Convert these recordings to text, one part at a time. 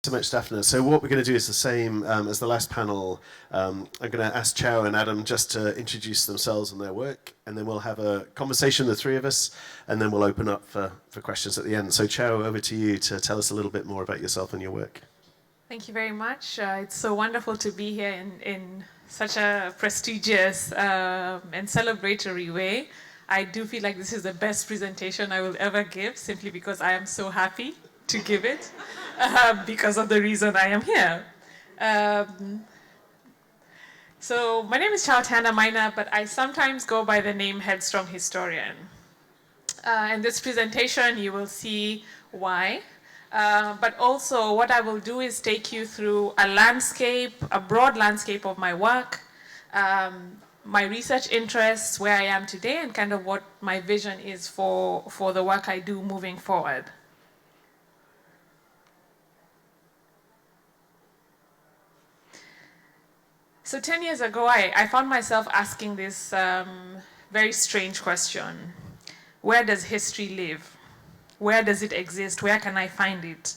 So much, Daphne. So what we're going to do is the same as the last panel. I'm going to ask Chao and Adam just to introduce themselves and their work, and then we'll have a conversation, the three of us, and then we'll open up for questions at the end. So Chao, over to you to tell us a little bit more about yourself and your work. Thank you very much. It's so wonderful to be here in such a prestigious and celebratory way. I do feel like this is the best presentation I will ever give, simply because I am so happy to give it, because of the reason I am here. So my name is Chao Tayiana Maina, but I sometimes go by the name Headstrong Historian. In this presentation, you will see why. But also what I will do is take you through a landscape, a broad landscape of my work, my research interests, where I am today, and kind of what my vision is for the work I do moving forward. So 10 years ago, I found myself asking this very strange question. Where does history live? Where does it exist? Where can I find it?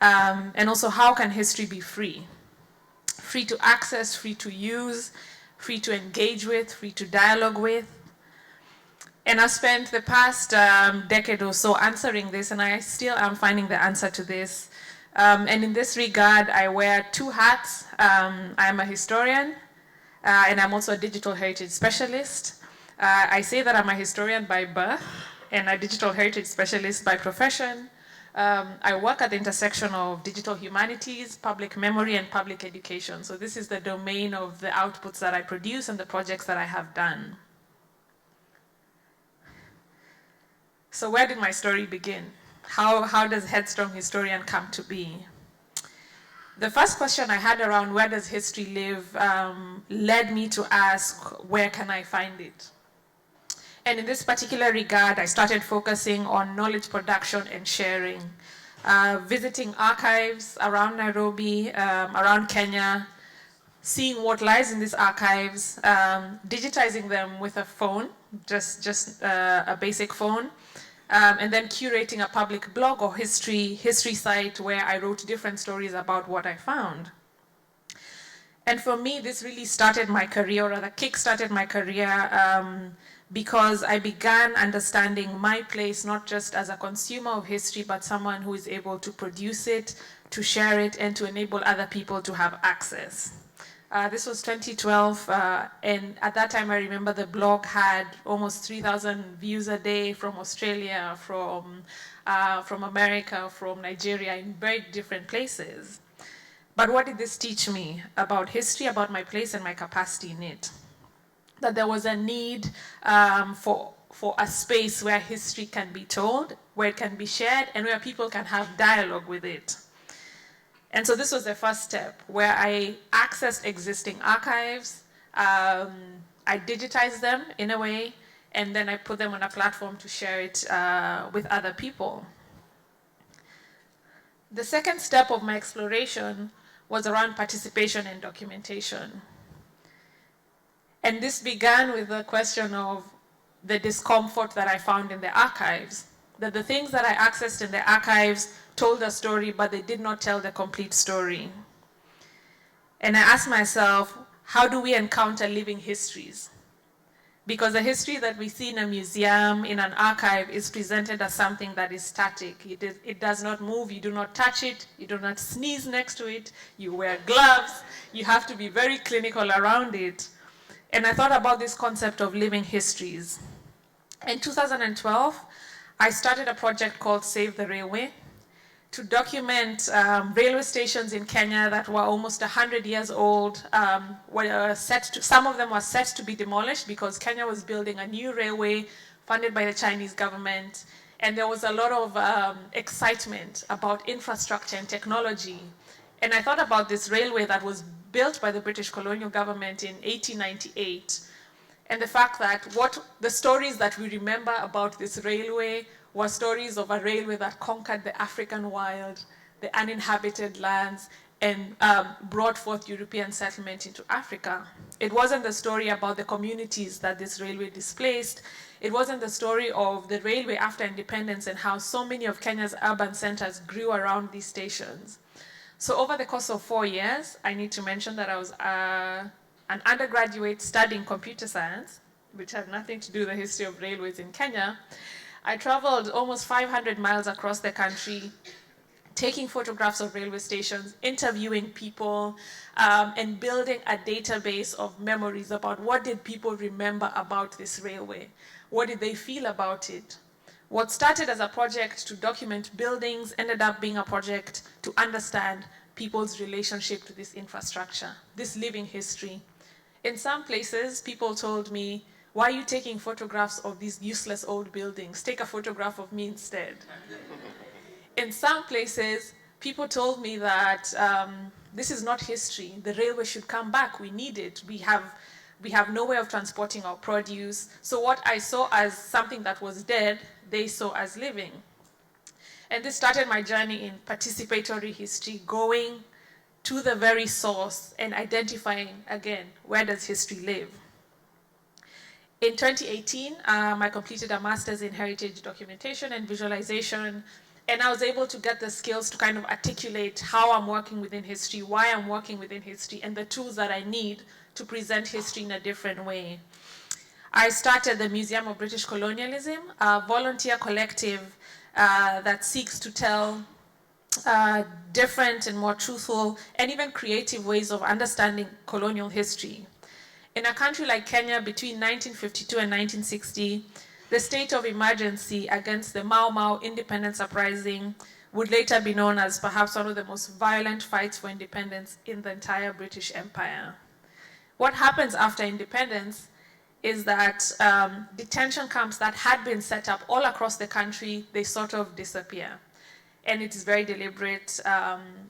And also, how can history be free? Free to access, free to use, free to engage with, free to dialogue with. And I've spent the past decade or so answering this, and I still am finding the answer to this. And in this regard, I wear two hats. I am a historian, and I'm also a digital heritage specialist. I say that I'm a historian by birth and a digital heritage specialist by profession. I work at the intersection of digital humanities, public memory, and public education. So this is the domain of the outputs that I produce and the projects that I have done. So where did my story begin? How does Headstrong Historian come to be? The first question I had around where does history live led me to ask, where can I find it? And in this particular regard, I started focusing on knowledge production and sharing, visiting archives around Nairobi, around Kenya, seeing what lies in these archives, digitizing them with a phone, just a basic phone, and then curating a public blog or history site where I wrote different stories about what I found. And for me, this really started my career, or rather kick-started my career, because I began understanding my place not just as a consumer of history, but someone who is able to produce it, to share it, and to enable other people to have access. This was 2012, and at that time I remember the blog had almost 3,000 views a day from Australia, from America, from Nigeria, in very different places. But what did this teach me about history, about my place and my capacity in it? That there was a need for a space where history can be told, where it can be shared, and where people can have dialogue with it. And so this was the first step, where I accessed existing archives, I digitized them in a way, and then I put them on a platform to share it with other people. The second step of my exploration was around participation and documentation. And this began with the question of the discomfort that I found in the archives, that the things that I accessed in the archives told a story, but they did not tell the complete story. And I asked myself, how do we encounter living histories? Because the history that we see in a museum, in an archive, is presented as something that is static. It does not move, you do not touch it, you do not sneeze next to it, you wear gloves, you have to be very clinical around it. And I thought about this concept of living histories. In 2012, I started a project called Save the Railway to document railway stations in Kenya that were almost 100 years old. Some of them were set to be demolished because Kenya was building a new railway funded by the Chinese government. And there was a lot of excitement about infrastructure and technology. And I thought about this railway that was built by the British colonial government in 1898. And the fact that the stories that we remember about this railway were stories of a railway that conquered the African wild, the uninhabited lands, and brought forth European settlement into Africa. It wasn't the story about the communities that this railway displaced. It wasn't the story of the railway after independence and how so many of Kenya's urban centers grew around these stations. So over the course of 4 years, I need to mention that I was an undergraduate studying computer science, which had nothing to do with the history of railways in Kenya. I traveled almost 500 miles across the country, taking photographs of railway stations, interviewing people, and building a database of memories about what did people remember about this railway? What did they feel about it? What started as a project to document buildings ended up being a project to understand people's relationship to this infrastructure, this living history. In some places, people told me, why are you taking photographs of these useless old buildings? Take a photograph of me instead. In some places, people told me that this is not history. The railway should come back. We need it. We have no way of transporting our produce. So what I saw as something that was dead, they saw as living. And this started my journey in participatory history, going to the very source and identifying, again, where does history live? In 2018, I completed a master's in heritage documentation and visualization, and I was able to get the skills to kind of articulate how I'm working within history, why I'm working within history, and the tools that I need to present history in a different way. I started the Museum of British Colonialism, a volunteer collective that seeks to tell different and more truthful and even creative ways of understanding colonial history. In a country like Kenya, between 1952 and 1960, the state of emergency against the Mau Mau independence uprising would later be known as perhaps one of the most violent fights for independence in the entire British Empire. What happens after independence is that detention camps that had been set up all across the country, they sort of disappear. And it is very deliberate.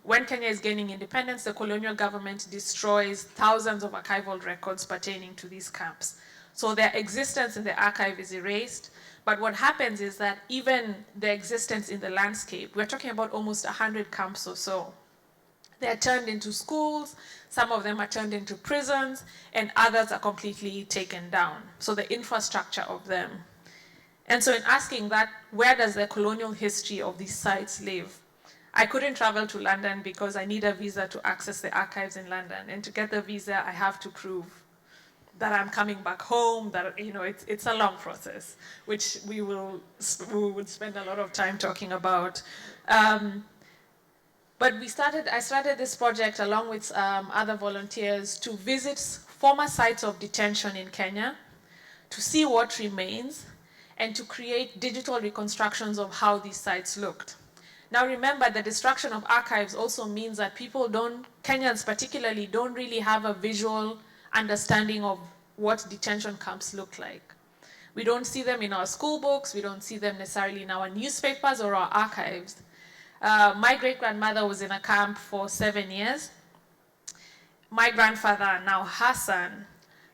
When Kenya is gaining independence, the colonial government destroys thousands of archival records pertaining to these camps. So their existence in the archive is erased. But what happens is that even their existence in the landscape, we're talking about almost 100 camps or so. They're turned into schools, some of them are turned into prisons, and others are completely taken down. So the infrastructure of them. And so in asking that, where does the colonial history of these sites live? I couldn't travel to London because I need a visa to access the archives in London. And to get the visa, I have to prove that I'm coming back home, that it's a long process, which we would spend a lot of time talking about. But I started this project along with other volunteers to visit former sites of detention in Kenya, to see what remains, and to create digital reconstructions of how these sites looked. Now remember, the destruction of archives also means that Kenyans particularly, don't really have a visual understanding of what detention camps look like. We don't see them in our school books, we don't see them necessarily in our newspapers or our archives. My great-grandmother was in a camp for 7 years. My grandfather, now Hassan,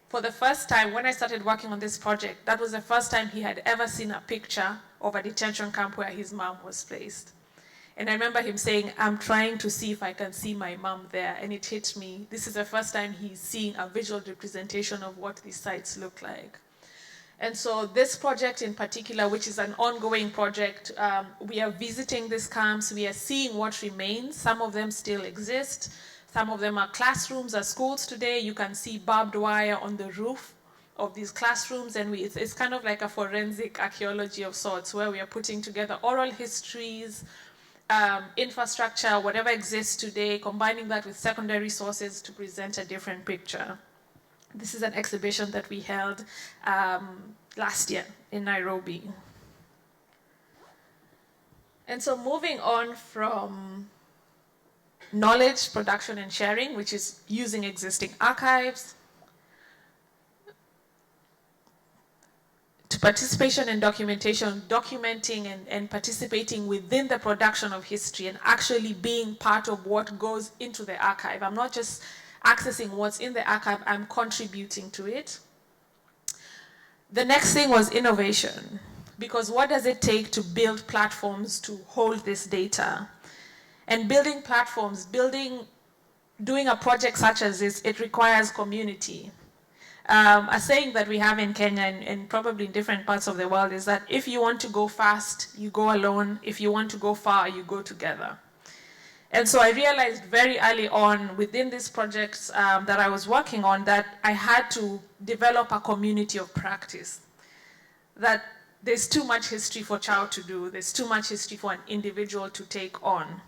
for the first time, when I started working on this project, that was the first time he had ever seen a picture of a detention camp where his mom was placed. And I remember him saying, I'm trying to see if I can see my mom there. And it hit me. This is the first time he's seeing a visual representation of what these sites look like. And so this project in particular, which is an ongoing project, we are visiting these camps. We are seeing what remains. Some of them still exist. Some of them are classrooms or schools today. You can see barbed wire on the roof of these classrooms. And it's kind of like a forensic archaeology of sorts, where we are putting together oral histories, infrastructure, whatever exists today, combining that with secondary sources to present a different picture. This is an exhibition that we held last year in Nairobi. And so moving on from knowledge production and sharing, which is using existing archives, to participation and documentation, documenting and participating within the production of history and actually being part of what goes into the archive. I'm not just accessing what's in the archive, I'm contributing to it. The next thing was innovation, because what does it take to build platforms to hold this data? And building platforms, doing a project such as this, it requires community. A saying that we have in Kenya and probably in different parts of the world is that if you want to go fast, you go alone. If you want to go far, you go together. And so I realized very early on within these projects that I was working on that I had to develop a community of practice. That there's too much history for Chao to do. There's too much history for an individual to take on.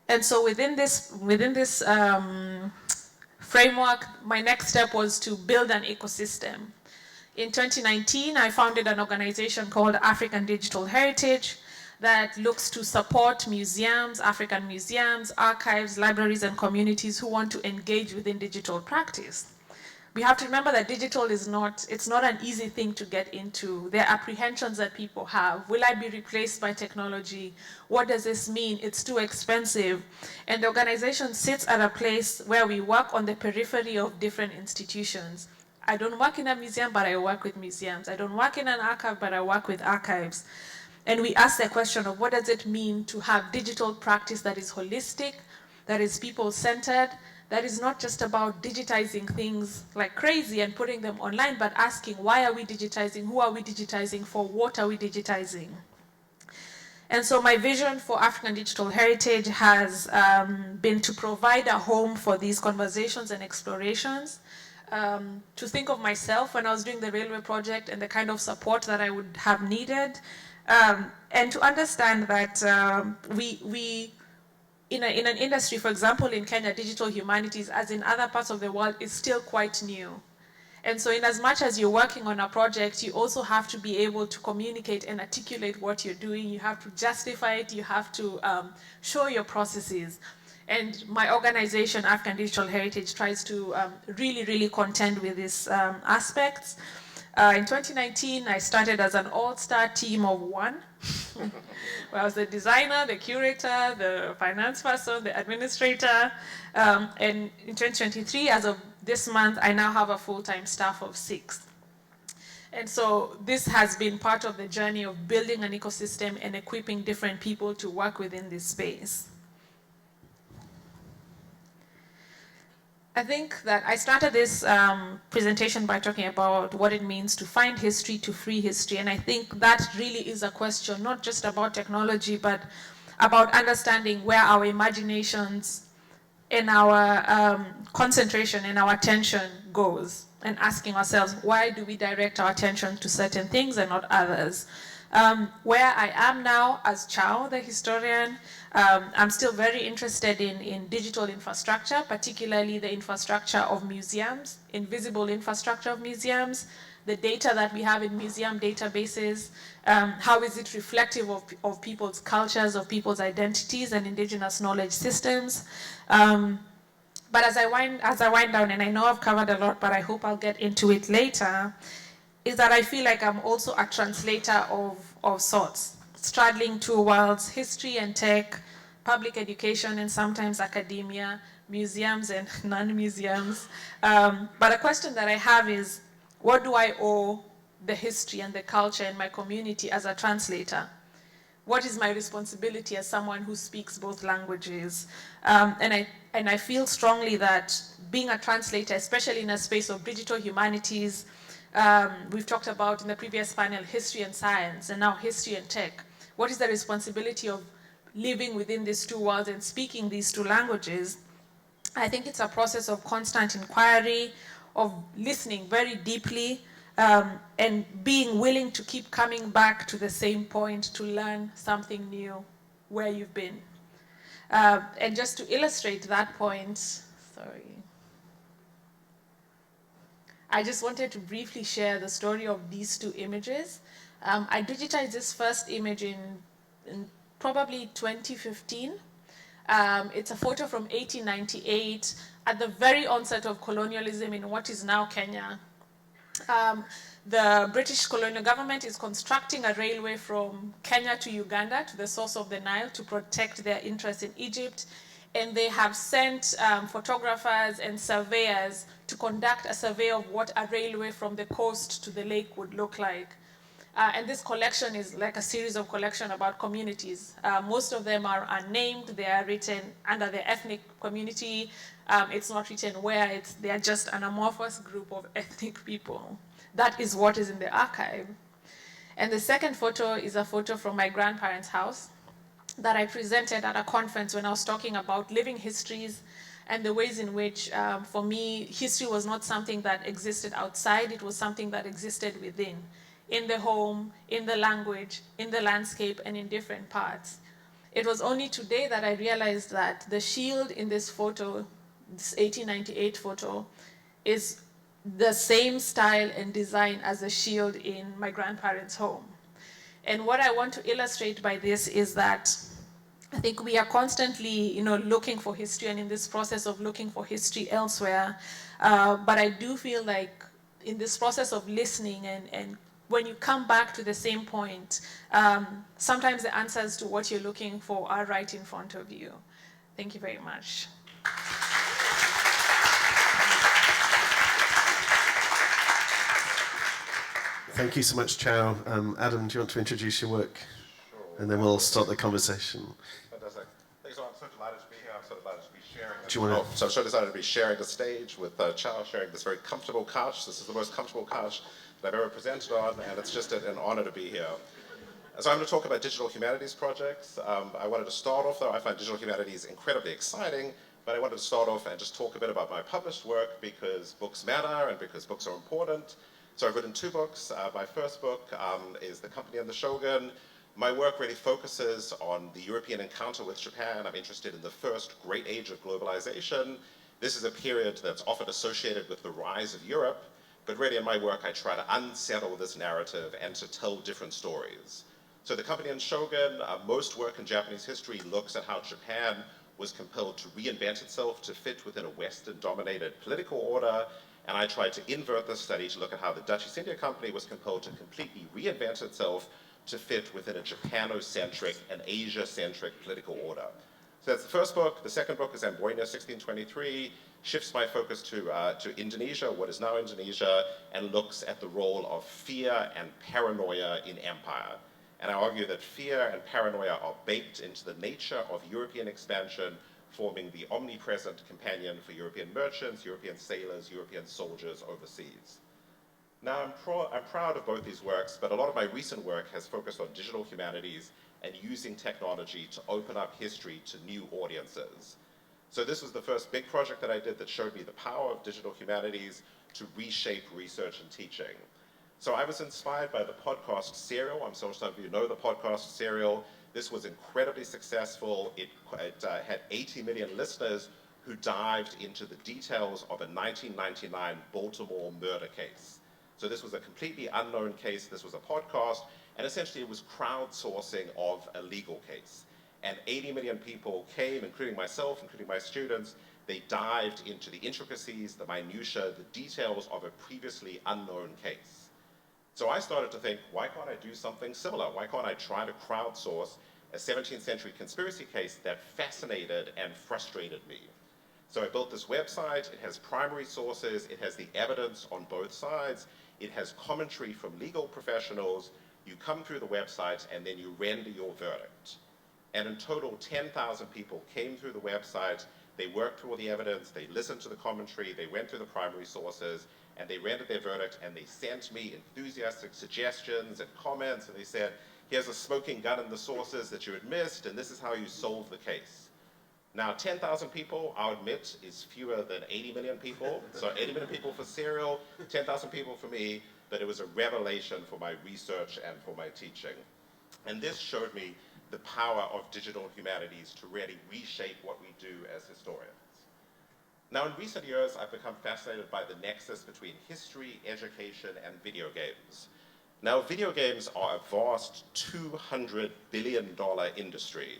And so within this framework, my next step was to build an ecosystem. In 2019, I founded an organization called African Digital Heritage that looks to support museums, African museums, archives, libraries, and communities who want to engage within digital practice. We have to remember that digital is it's not an easy thing to get into. There are apprehensions that people have. Will I be replaced by technology? What does this mean? It's too expensive. And the organization sits at a place where we work on the periphery of different institutions. I don't work in a museum, but I work with museums. I don't work in an archive, but I work with archives. And we ask the question of what does it mean to have digital practice that is holistic, that is people-centered, that is not just about digitizing things like crazy and putting them online, but asking why are we digitizing, who are we digitizing for, what are we digitizing? And so my vision for African Digital Heritage has been to provide a home for these conversations and explorations, to think of myself when I was doing the railway project and the kind of support that I would have needed, and to understand that in an industry, for example, in Kenya, digital humanities, as in other parts of the world, is still quite new. And so in as much as you're working on a project, you also have to be able to communicate and articulate what you're doing. You have to justify it. You have to show your processes. And my organization, African Digital Heritage, tries to really contend with these aspects. In 2019, I started as an all-star team of one. Where I was the designer, the curator, the finance person, the administrator. And in 2023, as of this month, I now have a full-time staff of 6. And so this has been part of the journey of building an ecosystem and equipping different people to work within this space. I think that I started this presentation by talking about what it means to find history, to free history. And I think that really is a question, not just about technology, but about understanding where our imaginations and our concentration and our attention goes, and asking ourselves, why do we direct our attention to certain things and not others? Where I am now as Chao, the historian, I'm still very interested in digital infrastructure, particularly the infrastructure of museums, invisible infrastructure of museums, the data that we have in museum databases, how is it reflective of people's cultures, of people's identities and indigenous knowledge systems. But as I wind down, and I know I've covered a lot, but I hope I'll get into it later, is that I feel like I'm also a translator of sorts, straddling two worlds, history and tech, public education and sometimes academia, museums and non-museums. But a question that I have is, what do I owe the history and the culture in my community as a translator? What is my responsibility as someone who speaks both languages? And I feel strongly that being a translator, especially in a space of digital humanities, we've talked about in the previous panel, history and science, and now history and tech. What is the responsibility of living within these two worlds and speaking these two languages? I think it's a process of constant inquiry, of listening very deeply, and being willing to keep coming back to the same point to learn something new where you've been. And just to illustrate that point, sorry. I just wanted to briefly share the story of these two images. I digitized this first image in probably 2015. It's a photo from 1898 at the very onset of colonialism in what is now Kenya. The British colonial government is constructing a railway from Kenya to Uganda, to the source of the Nile, to protect their interests in Egypt. And they have sent photographers and surveyors to conduct a survey of what a railway from the coast to the lake would look like. And this collection is like a series of collection about communities. Most of them are unnamed. They are written under the ethnic community. It's not written where. They are just an amorphous group of ethnic people. That is what is in the archive. And the second photo is a photo from my grandparents' house. that I presented at a conference when I was talking about living histories and the ways in which, for me, history was not something that existed outside, it was something that existed within, in the home, in the language, in the landscape, and in different parts. It was only today that I realized that the shield in this photo, this 1898 photo, is the same style and design as the shield in my grandparents' home. And what I want to illustrate by this is that I think we are constantly, looking for history and in this process of looking for history elsewhere. But I do feel like in this process of listening and when you come back to the same point, sometimes the answers to what you're looking for are right in front of you. Thank you very much. Thank you so much, Chao. Adam, do you want to introduce your work? Sure. And then we'll start the conversation. Fantastic. Thanks, I'm so delighted to be here. I'm so delighted to be sharing this. Do you want to... So I'm so delighted to be sharing the stage with Chao, sharing this very comfortable couch. This is the most comfortable couch that I've ever presented on, and it's just an honor to be here. So I'm going to talk about digital humanities projects. I wanted to start off, though, I find digital humanities incredibly exciting, but I wanted to start off and just talk a bit about my published work because books matter and because books are important. So I've written 2 books. My first book is The Company and the Shogun. My work really focuses on the European encounter with Japan. I'm interested in the first great age of globalization. This is a period that's often associated with the rise of Europe, but really in my work I try to unsettle this narrative and to tell different stories. So The Company and Shogun, most work in Japanese history looks at how Japan was compelled to reinvent itself to fit within a Western-dominated political order, and I tried to invert this study to look at how the Dutch East India Company was compelled to completely reinvent itself to fit within a Japanocentric and Asia-centric political order. So that's the first book. The second book is Amboina 1623, shifts my focus to Indonesia, what is now Indonesia, and looks at the role of fear and paranoia in empire. And I argue that fear and paranoia are baked into the nature of European expansion, forming the omnipresent companion for European merchants, European sailors, European soldiers overseas. Now, I'm proud of both these works, but a lot of my recent work has focused on digital humanities and using technology to open up history to new audiences. So this was the first big project that I did that showed me the power of digital humanities to reshape research and teaching. So I was inspired by the podcast Serial. I'm sure some of you know the podcast Serial. This was incredibly successful. It had 80 million listeners who dived into the details of a 1999 Baltimore murder case. So this was a completely unknown case. This was a podcast, and essentially it was crowdsourcing of a legal case. And 80 million people came, including myself, including my students. They dived into the intricacies, the minutiae, the details of a previously unknown case. So I started to think, why can't I do something similar? Why can't I try to crowdsource a 17th century conspiracy case that fascinated and frustrated me? So I built this website. It has primary sources. It has the evidence on both sides. It has commentary from legal professionals. You come through the website and then you render your verdict. And in total, 10,000 people came through the website. They worked through all the evidence. They listened to the commentary. They went through the primary sources. And they rendered their verdict, and they sent me enthusiastic suggestions and comments, and they said, here's a smoking gun in the sources that you had missed, and this is how you solve the case. Now, 10,000 people, I'll admit, is fewer than 80 million people. So 80 million people for Serial, 10,000 people for me, but it was a revelation for my research and for my teaching. And this showed me the power of digital humanities to really reshape what we do as historians. Now, in recent years, I've become fascinated by the nexus between history, education, and video games. Now, video games are a vast $200 billion industry,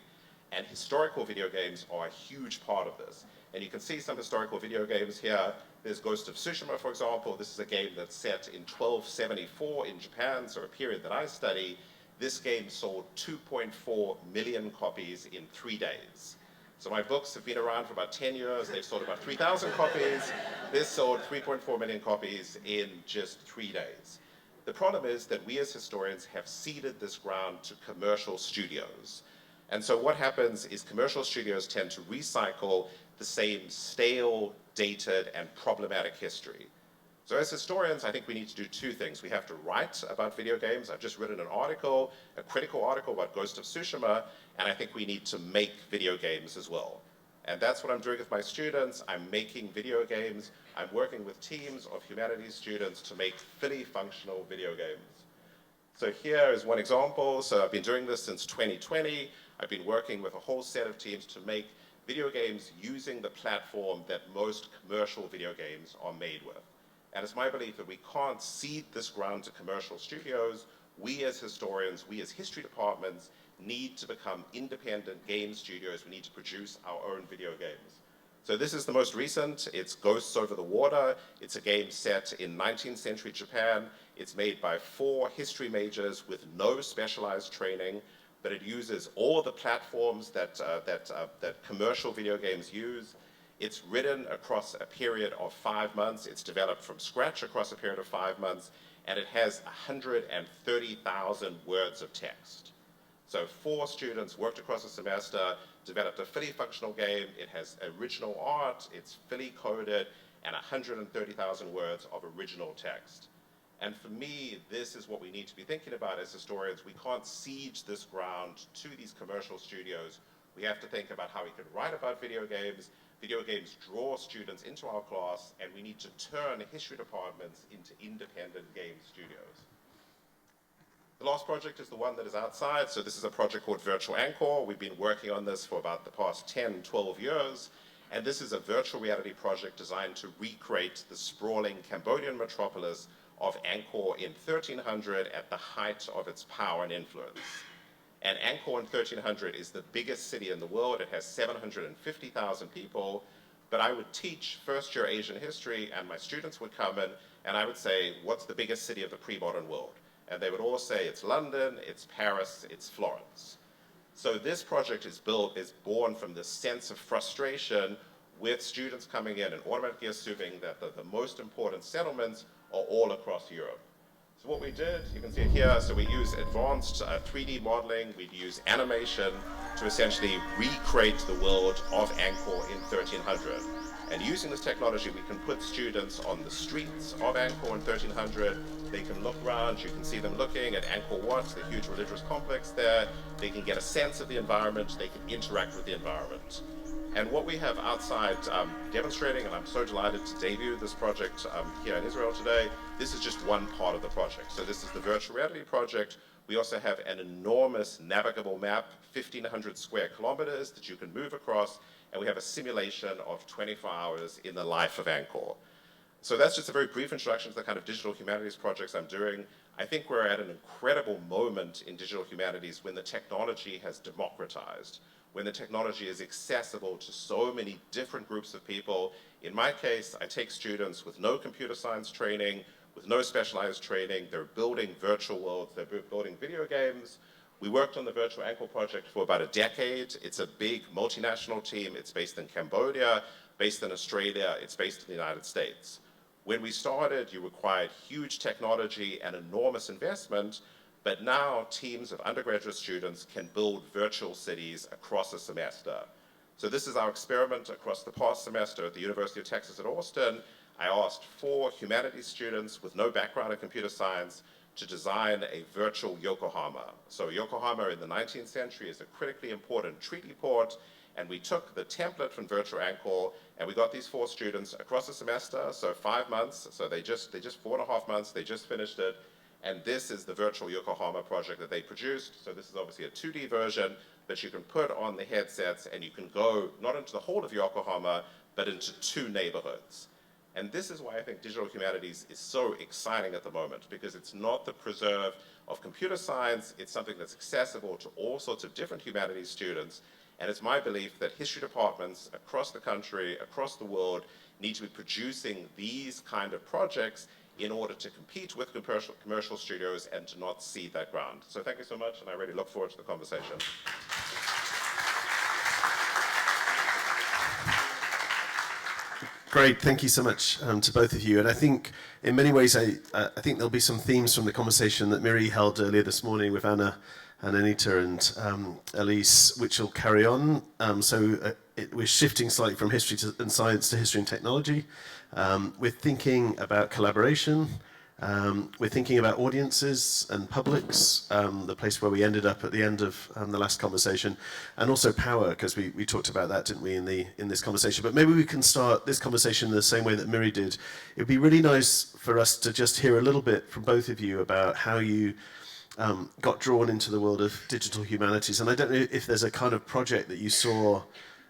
and historical video games are a huge part of this. And you can see some historical video games here. There's Ghost of Tsushima, for example. This is a game that's set in 1274 in Japan, so a period that I study. This game sold 2.4 million copies in 3 days. So my books have been around for about 10 years. They've sold about 3,000 copies. This sold 3.4 million copies in just 3 days. The problem is that we as historians have ceded this ground to commercial studios. And so what happens is commercial studios tend to recycle the same stale, dated, and problematic history. So as historians, I think we need to do two things. We have to write about video games. I've just written an article, a critical article about Ghost of Tsushima, and I think we need to make video games as well. And that's what I'm doing with my students. I'm making video games. I'm working with teams of humanities students to make fully functional video games. So here is one example. So I've been doing this since 2020. I've been working with a whole set of teams to make video games using the platform that most commercial video games are made with. And it's my belief that we can't cede this ground to commercial studios. We as historians, we as history departments need to become independent game studios. We need to produce our own video games. So this is the most recent. It's Ghosts Over the Water. It's a game set in 19th century Japan. It's made by 4 history majors with no specialized training, but it uses all the platforms that commercial video games use. It's written across a period of 5 months. It's developed from scratch across a period of 5 months, and it has 130,000 words of text. So 4 students worked across a semester, developed a fully functional game. It has original art, it's fully coded, and 130,000 words of original text. And for me, this is what we need to be thinking about as historians. We can't siege this ground to these commercial studios. We have to think about how we can write about video games. Video games draw students into our class, and we need to turn history departments into independent game studios. The last project is the one that is outside. So this is a project called Virtual Angkor. We've been working on this for about the past 10, 12 years. And this is a virtual reality project designed to recreate the sprawling Cambodian metropolis of Angkor in 1300 at the height of its power and influence. And Angkor in 1300 is the biggest city in the world. It has 750,000 people. But I would teach first-year Asian history, and my students would come in, and I would say, what's the biggest city of the pre-modern world? And they would all say, it's London, it's Paris, it's Florence. So this project is born from this sense of frustration with students coming in and automatically assuming that the most important settlements are all across Europe. So what we did, you can see it here, so we use advanced 3D modeling, we'd use animation to essentially recreate the world of Angkor in 1300. And using this technology, we can put students on the streets of Angkor in 1300. They can look around, you can see them looking at Angkor Wat, the huge religious complex there. They can get a sense of the environment, they can interact with the environment. And what we have outside demonstrating, and I'm so delighted to debut this project here in Israel today, this is just one part of the project. So this is the virtual reality project. We also have an enormous navigable map, 1,500 square kilometers that you can move across, and we have a simulation of 24 hours in the life of Angkor. So that's just a very brief introduction to the kind of digital humanities projects I'm doing. I think we're at an incredible moment in digital humanities when the technology has democratized, when the technology is accessible to so many different groups of people. In my case, I take students with no computer science training, with no specialized training. They're building virtual worlds, they're building video games. We worked on the Virtual Angkor project for about a decade. It's a big multinational team. It's based in Cambodia, based in Australia, it's based in the United States. When we started, you required huge technology and enormous investment, but now teams of undergraduate students can build virtual cities across a semester. So this is our experiment across the past semester at the University of Texas at Austin. I asked 4 humanities students with no background in computer science to design a virtual Yokohama. So Yokohama in the 19th century is a critically important treaty port, and we took the template from Virtual Angkor, and we got these 4 students across a semester, so 5 months, so they just 4.5 months, they just finished it, and this is the virtual Yokohama project that they produced. So this is obviously a 2D version, but you can put on the headsets and you can go not into the whole of Yokohama, but into 2 neighborhoods. And this is why I think digital humanities is so exciting at the moment, because it's not the preserve of computer science, it's something that's accessible to all sorts of different humanities students. And it's my belief that history departments across the country, across the world, need to be producing these kind of projects in order to compete with commercial studios and to not cede that ground. So thank you so much, and I really look forward to the conversation. Great, thank you so much to both of you. And I think in many ways, I think there'll be some themes from the conversation that Miri held earlier this morning with Anna Anita and Elise, which will carry on. We're shifting slightly from history and science to history and technology. We're thinking about collaboration. We're thinking about audiences and publics, the place where we ended up at the end of the last conversation, and also power, because we talked about that, didn't we, in this conversation. But maybe we can start this conversation in the same way that Miri did. It would be really nice for us to just hear a little bit from both of you about how you got drawn into the world of digital humanities. And I don't know if there's a kind of project that you saw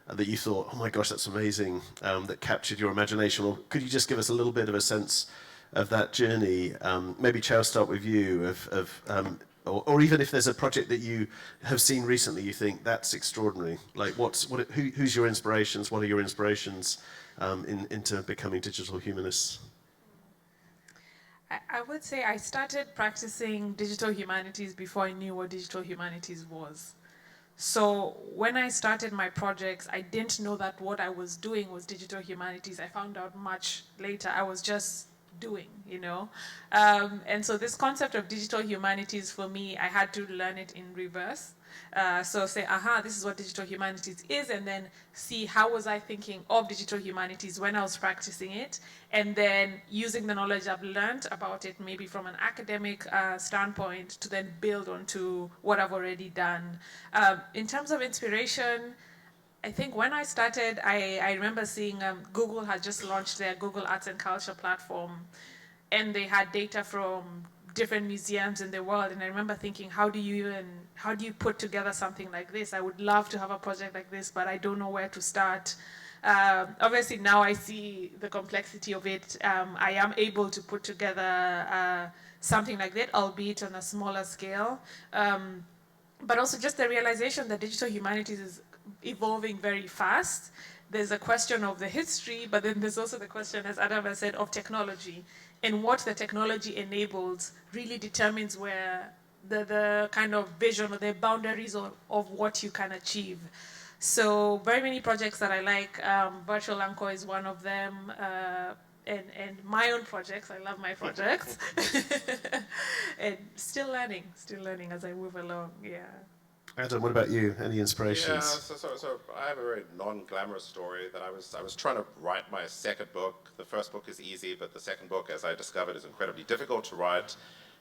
that you thought, oh my gosh, that's amazing, that captured your imagination. Or could you just give us a little bit of a sense of that journey? Maybe Chao, start with you, or even if there's a project that you have seen recently, you think that's extraordinary. Like, who's your inspirations? What are your inspirations into becoming digital humanists? I would say I started practicing digital humanities before I knew what digital humanities was. So when I started my projects, I didn't know that what I was doing was digital humanities. I found out much later. I was just doing, you know. And so this concept of digital humanities, for me, I had to learn it in reverse. So say, aha, this is what digital humanities is, and then see how was I thinking of digital humanities when I was practicing it, and then using the knowledge I've learned about it, maybe from an academic standpoint, to then build onto what I've already done. In terms of inspiration, I think when I started, I remember seeing Google had just launched their Google Arts and Culture platform, and they had data from different museums in the world. And I remember thinking, how do you put together something like this? I would love to have a project like this, but I don't know where to start. Obviously, now I see the complexity of it. I am able to put together something like that, albeit on a smaller scale. But also just the realization that digital humanities is evolving very fast. There's a question of the history, but then there's also the question, as Adam has said, of technology. And what the technology enables really determines where the kind of vision or the boundaries of what you can achieve. So very many projects that I like, Virtual Angkor is one of them, and my own projects. I love my projects. And still learning as I move along, yeah. Adam, what about you? Any Yeah, inspirations? so I have a very non-glamorous story that I was trying to write my second book. The first book is easy, but the second book, as I discovered, is incredibly difficult to write.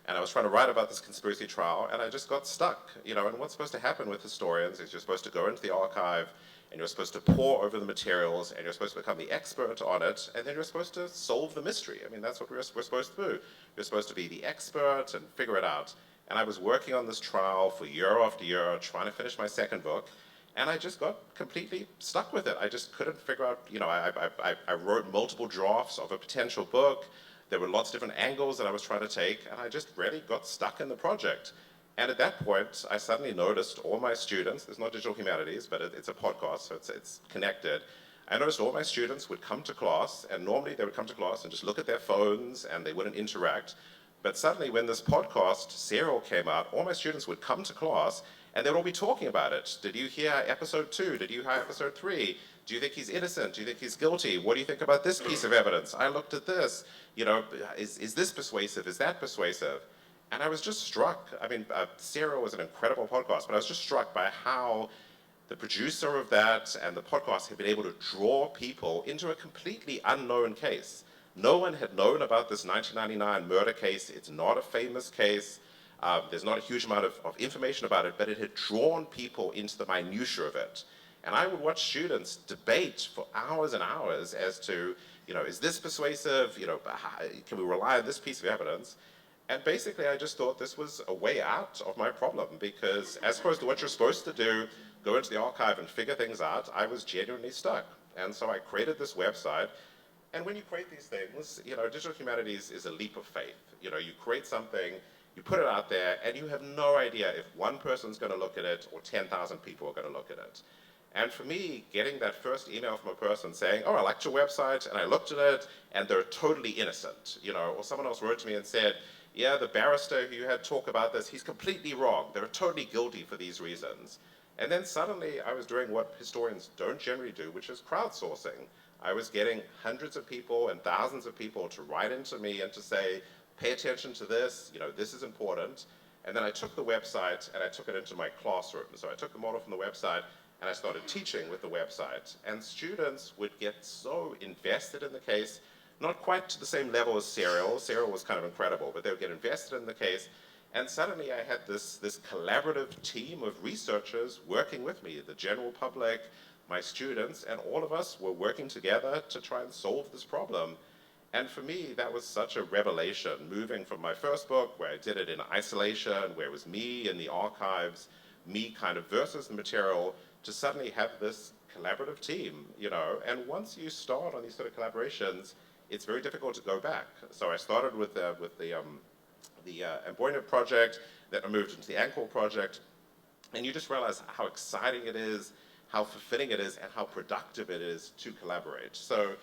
And I was trying to write about this conspiracy trial, and I just got stuck. You know, and what's supposed to happen with historians is you're supposed to go into the archive, and you're supposed to pore over the materials, and you're supposed to become the expert on it, and then you're supposed to solve the mystery. I mean, that's what we're supposed to do. You're supposed to be the expert and figure it out. And I was working on this trial for year after year, trying to finish my second book, and I just got completely stuck with it. I just couldn't figure out, you know, I wrote multiple drafts of a potential book. There were lots of different angles that I was trying to take, and I just really got stuck in the project. And at that point, I suddenly noticed all my students, it's not digital humanities, but it's a podcast, so it's connected. I noticed all my students would come to class, and normally they would come to class and just look at their phones, and they wouldn't interact. But suddenly when this podcast serial came out, all my students would come to class and they'd all be talking about it. Did you hear episode 2? Did you hear episode 3? Do you think he's innocent? Do you think he's guilty? What do you think about this piece of evidence? I looked at this. You know, is this persuasive? Is that persuasive? And I was just struck. I mean, Serial was an incredible podcast, but I was just struck by how the producer of that and the podcast had been able to draw people into a completely unknown case. No one had known about this 1999 murder case. It's not a famous case. There's not a huge amount of information about it, but it had drawn people into the minutiae of it. And I would watch students debate for hours and hours as to, you know, is this persuasive? You know, can we rely on this piece of evidence? And basically, I just thought this was a way out of my problem, because as opposed to what you're supposed to do, go into the archive and figure things out, I was genuinely stuck. And so I created this website. And when you create these things, you know, digital humanities is a leap of faith. You know, you create something, you put it out there, and you have no idea if one person's going to look at it or 10,000 people are going to look at it. And for me, getting that first email from a person saying, oh, I liked your website, and I looked at it, and they're totally innocent, you know, or someone else wrote to me and said, yeah, the barrister who you had talk about this, he's completely wrong. They're totally guilty for these reasons. And then suddenly I was doing what historians don't generally do, which is crowdsourcing. I was getting hundreds of people and thousands of people to write into me and to say, pay attention to this, you know, this is important. And then I took the website and I took it into my classroom. So I took the model from the website and I started teaching with the website. And students would get so invested in the case, not quite to the same level as Serial. Serial was kind of incredible, but they would get invested in the case. And suddenly I had this collaborative team of researchers working with me, the general public, my students, and all of us were working together to try and solve this problem. And for me, that was such a revelation, moving from my first book, where I did it in isolation, where it was me in the archives, me kind of versus the material, to suddenly have this collaborative team, you know. And once you start on these sort of collaborations, it's very difficult to go back. So I started with the Embroidered project, then I moved into the Angkor project, and you just realize how exciting it is, how fulfilling it is, and how productive it is to collaborate. So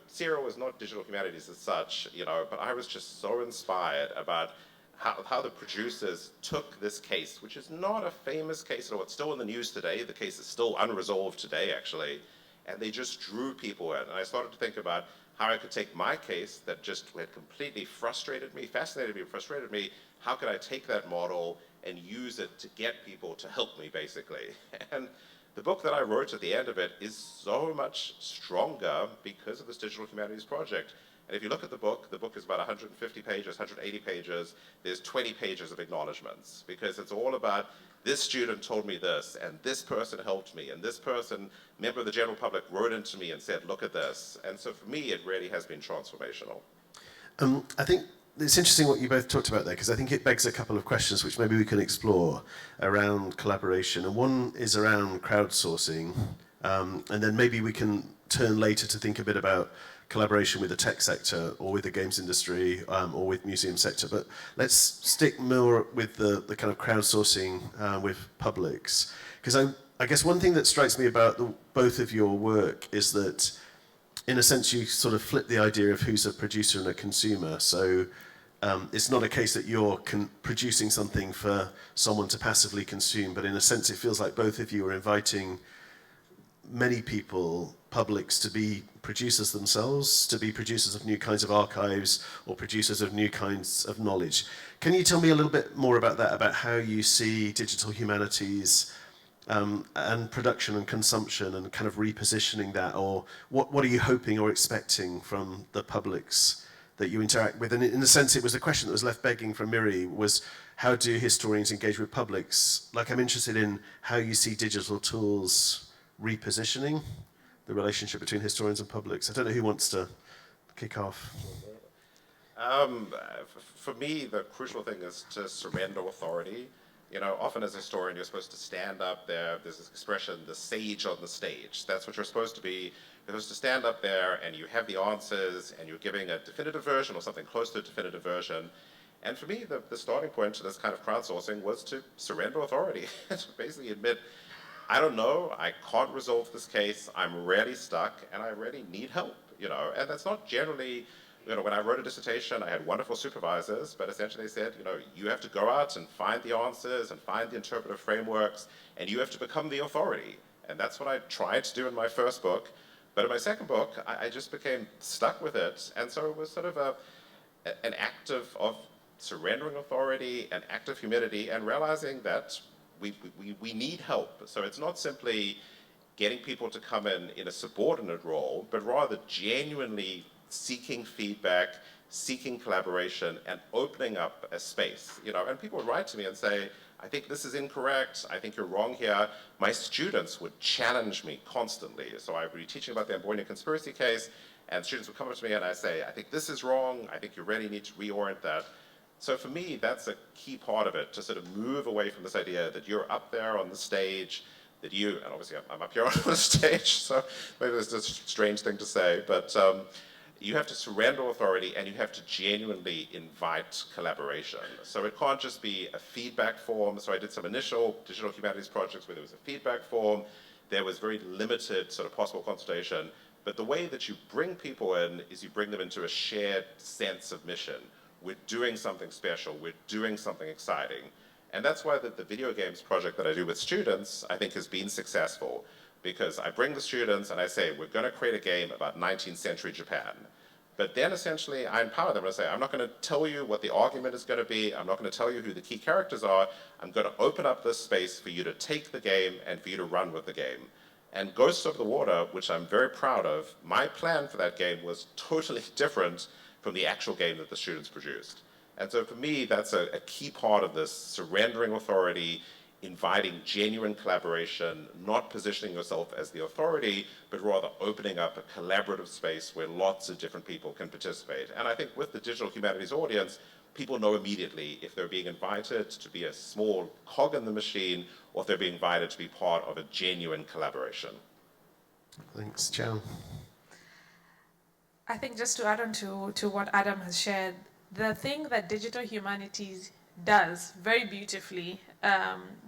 Serial was not digital humanities as such, you know, but I was just so inspired about how the producers took this case, which is not a famous case at all. It's still in the news today. The case is still unresolved today, actually. And they just drew people in. And I started to think about how I could take my case that just had completely frustrated me, fascinated me, frustrated me. How could I take that model and use it to get people to help me, basically? And the book that I wrote at the end of it is so much stronger because of this digital humanities project. And if you look at the book is about 150 pages, 180 pages. There's 20 pages of acknowledgements, because it's all about this student told me this, and this person helped me, and this person, member of the general public, wrote into me and said, look at this. And so for me, it really has been transformational. I think it's interesting what you both talked about there, because I think it begs a couple of questions which maybe we can explore around collaboration. And one is around crowdsourcing, and then maybe we can turn later to think a bit about collaboration with the tech sector or with the games industry or with museum sector. But let's stick more with the kind of crowdsourcing with publics. Because I guess one thing that strikes me about both of your work is that, in a sense, you sort of flip the idea of who's a producer and a consumer. So it's not a case that you're producing something for someone to passively consume, but in a sense it feels like both of you are inviting many people, publics, to be producers themselves, to be producers of new kinds of archives or producers of new kinds of knowledge. Can you tell me a little bit more about that, about how you see digital humanities and production and consumption and kind of repositioning that, or what are you hoping or expecting from the publics that you interact with? And in a sense, it was a question that was left begging from Miri, was how do historians engage with publics? Like, I'm interested in how you see digital tools repositioning the relationship between historians and publics. I don't know who wants to kick off. For me, the crucial thing is to surrender authority. You know, often as a historian, you're supposed to stand up there. There's this expression, the sage on the stage. That's what you're supposed to be. You're supposed to stand up there and you have the answers and you're giving a definitive version or something close to a definitive version. And for me, the starting point to this kind of crowdsourcing was to surrender authority. To basically admit, I don't know, I can't resolve this case, I'm really stuck, and I really need help, you know. And that's not generally, you know, when I wrote a dissertation, I had wonderful supervisors, but essentially they said, you know, you have to go out and find the answers and find the interpretive frameworks, and you have to become the authority. And that's what I tried to do in my first book. But in my second book, I just became stuck with it. And so it was sort of an act of surrendering authority, an act of humility, and realizing that we need help. So it's not simply getting people to come in a subordinate role, but rather genuinely seeking feedback, seeking collaboration, and opening up a space. You know, and people would write to me and say, I think this is incorrect, I think you're wrong here. My students would challenge me constantly. So I would be teaching about the Angkor conspiracy case, and students would come up to me and I say, I think this is wrong, I think you really need to reorient that. So for me, that's a key part of it, to sort of move away from this idea that you're up there on the stage, that you, and obviously I'm up here on the stage, so maybe it's a strange thing to say, but you have to surrender authority and you have to genuinely invite collaboration. So it can't just be a feedback form. So I did some initial digital humanities projects where there was a feedback form. There was very limited sort of possible consultation. But the way that you bring people in is you bring them into a shared sense of mission. We're doing something special, we're doing something exciting. And that's why the video games project that I do with students, I think, has been successful. Because I bring the students and I say, we're going to create a game about 19th century Japan. But then essentially I empower them and I say, I'm not going to tell you what the argument is going to be. I'm not going to tell you who the key characters are. I'm going to open up this space for you to take the game and for you to run with the game. And Ghosts of the Water, which I'm very proud of, my plan for that game was totally different from the actual game that the students produced. And so for me, that's a key part of this, surrendering authority, inviting genuine collaboration, not positioning yourself as the authority, but rather opening up a collaborative space where lots of different people can participate. And I think with the digital humanities audience, people know immediately if they're being invited to be a small cog in the machine or if they're being invited to be part of a genuine collaboration. Thanks, Chao. I think just to add on to what Adam has shared, the thing that digital humanities does very beautifully,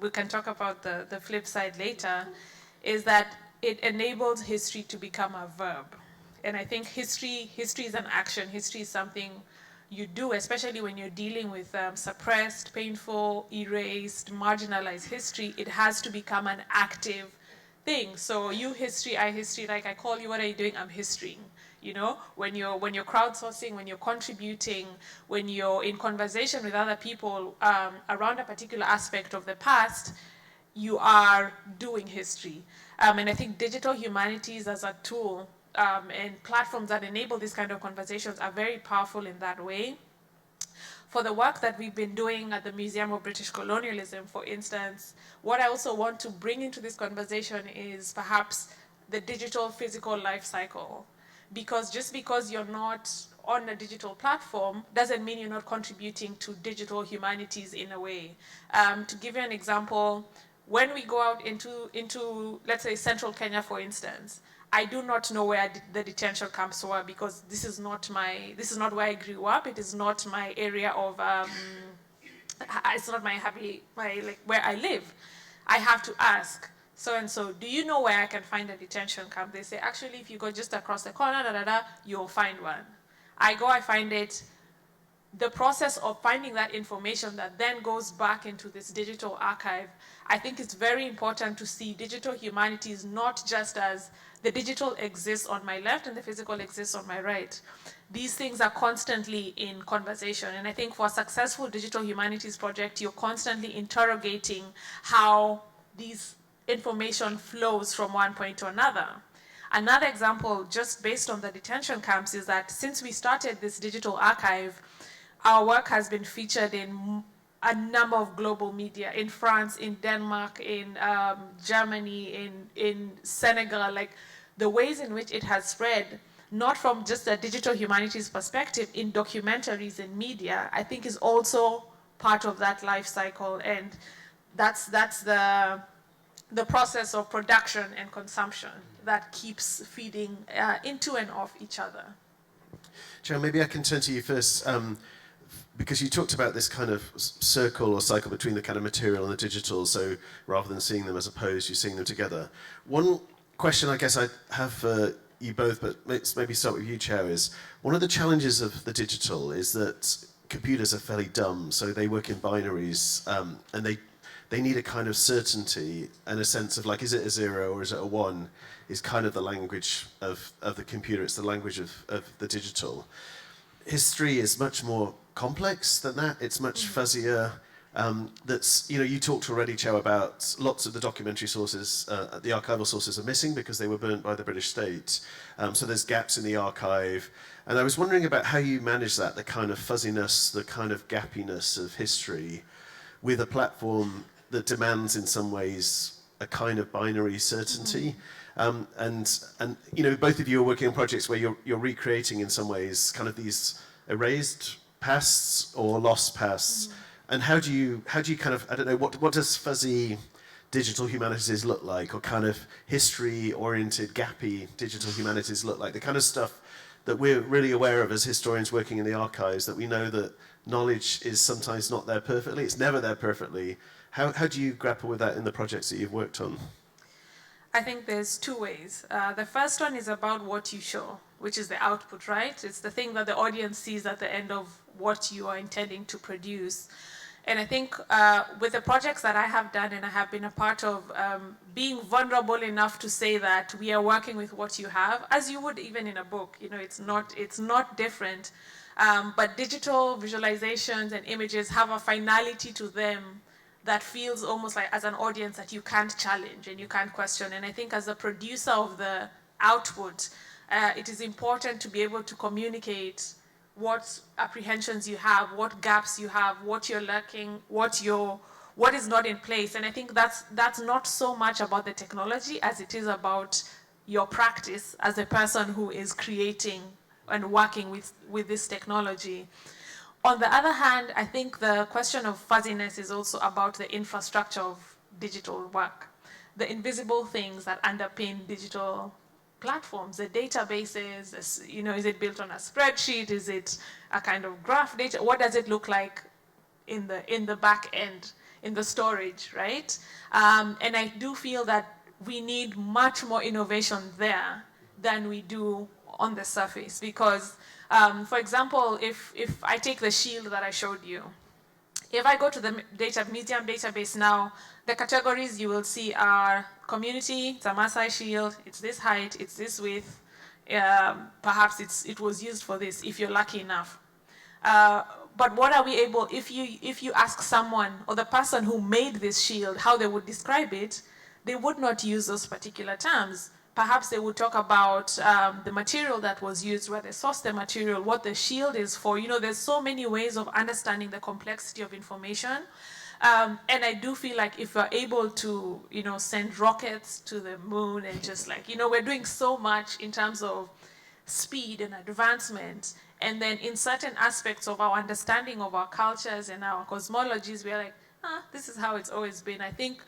we can talk about the flip side later, is that it enables history to become a verb. And I think history is an action. History is something you do, especially when you're dealing with suppressed, painful, erased, marginalized history. It has to become an active thing. So you history, I history, like I call you, what are you doing? I'm historying. You know, when you're crowdsourcing, when you're contributing, when you're in conversation with other people around a particular aspect of the past, you are doing history. And I think digital humanities as a tool and platforms that enable these kind of conversations are very powerful in that way. For the work that we've been doing at the Museum of British Colonialism, for instance, what I also want to bring into this conversation is perhaps the digital physical life cycle. Because just because you're not on a digital platform doesn't mean you're not contributing to digital humanities in a way. To give you an example, when we go out into let's say central Kenya, for instance, I do not know where the detention camps were because this is not where I grew up. It is not my area of it's not my where I live. I have to ask, so, do you know where I can find a detention camp? They say, actually, if you go just across the corner, you'll find one. I go, I find it. The process of finding that information that then goes back into this digital archive, I think it's very important to see digital humanities not just as the digital exists on my left and the physical exists on my right. These things are constantly in conversation. And I think for a successful digital humanities project, you're constantly interrogating how these information flows from one point to another. Another example, just based on the detention camps, is that since we started this digital archive, our work has been featured in a number of global media, in France, in Denmark, in Germany, in Senegal. Like the ways in which it has spread, not from just a digital humanities perspective, in documentaries and media, I think is also part of that life cycle. And that's the process of production and consumption that keeps feeding into and off each other. Chao, maybe I can turn to you first, because you talked about this kind of circle or cycle between the kind of material and the digital, so rather than seeing them as opposed, you're seeing them together. One question I guess I have for you both, but let's maybe start with you, Chao, is one of the challenges of the digital is that computers are fairly dumb, so they work in binaries, and they need a kind of certainty and a sense of like, is it a 0 or is it a 1, is kind of the language of the computer. It's the language of the digital. History is much more complex than that. It's much fuzzier. You talked already, Chao, about lots of the documentary sources, the archival sources are missing because they were burnt by the British state. So there's gaps in the archive. And I was wondering about how you manage that, the kind of fuzziness, the kind of gappiness of history with a platform that demands in some ways a kind of binary certainty. And both of you are working on projects where you're recreating in some ways kind of these erased pasts or lost pasts. And how do you kind of, I don't know, what does fuzzy digital humanities look like, or kind of history-oriented, gappy digital humanities look like? The kind of stuff that we're really aware of as historians working in the archives, that we know that knowledge is sometimes not there perfectly, it's never there perfectly. How do you grapple with that in the projects that you've worked on? I think there's two ways. The first one is about what you show, which is the output, right? It's the thing that the audience sees at the end of what you are intending to produce. And I think with the projects that I have done and I have been a part of, being vulnerable enough to say that we are working with what you have, as you would even in a book, you know, it's not different. But digital visualizations and images have a finality to them that feels almost like, as an audience, that you can't challenge and you can't question. And I think as a producer of the output, it is important to be able to communicate what apprehensions you have, what gaps you have, what you're lacking, what is not in place. And I think that's not so much about the technology as it is about your practice as a person who is creating and working with this technology. On the other hand, I think the question of fuzziness is also about the infrastructure of digital work, the invisible things that underpin digital platforms, the databases, you know, is it built on a spreadsheet? Is it a kind of graph data? What does it look like in the back end, in the storage, right? And I do feel that we need much more innovation there than we do on the surface, because for example, if I take the shield that I showed you, if I go to the museum database now, the categories you will see are community, it's a Maasai shield, it's this height, it's this width, perhaps it was used for this, if you're lucky enough. But what are we able, if you ask someone, or the person who made this shield, how they would describe it, they would not use those particular terms. Perhaps they would talk about the material that was used, where they sourced the material, what the shield is for. You know, there's so many ways of understanding the complexity of information. And I do feel like if we're able to, you know, send rockets to the moon and just like, you know, we're doing so much in terms of speed and advancement. And then in certain aspects of our understanding of our cultures and our cosmologies, we're like, this is how it's always been. I think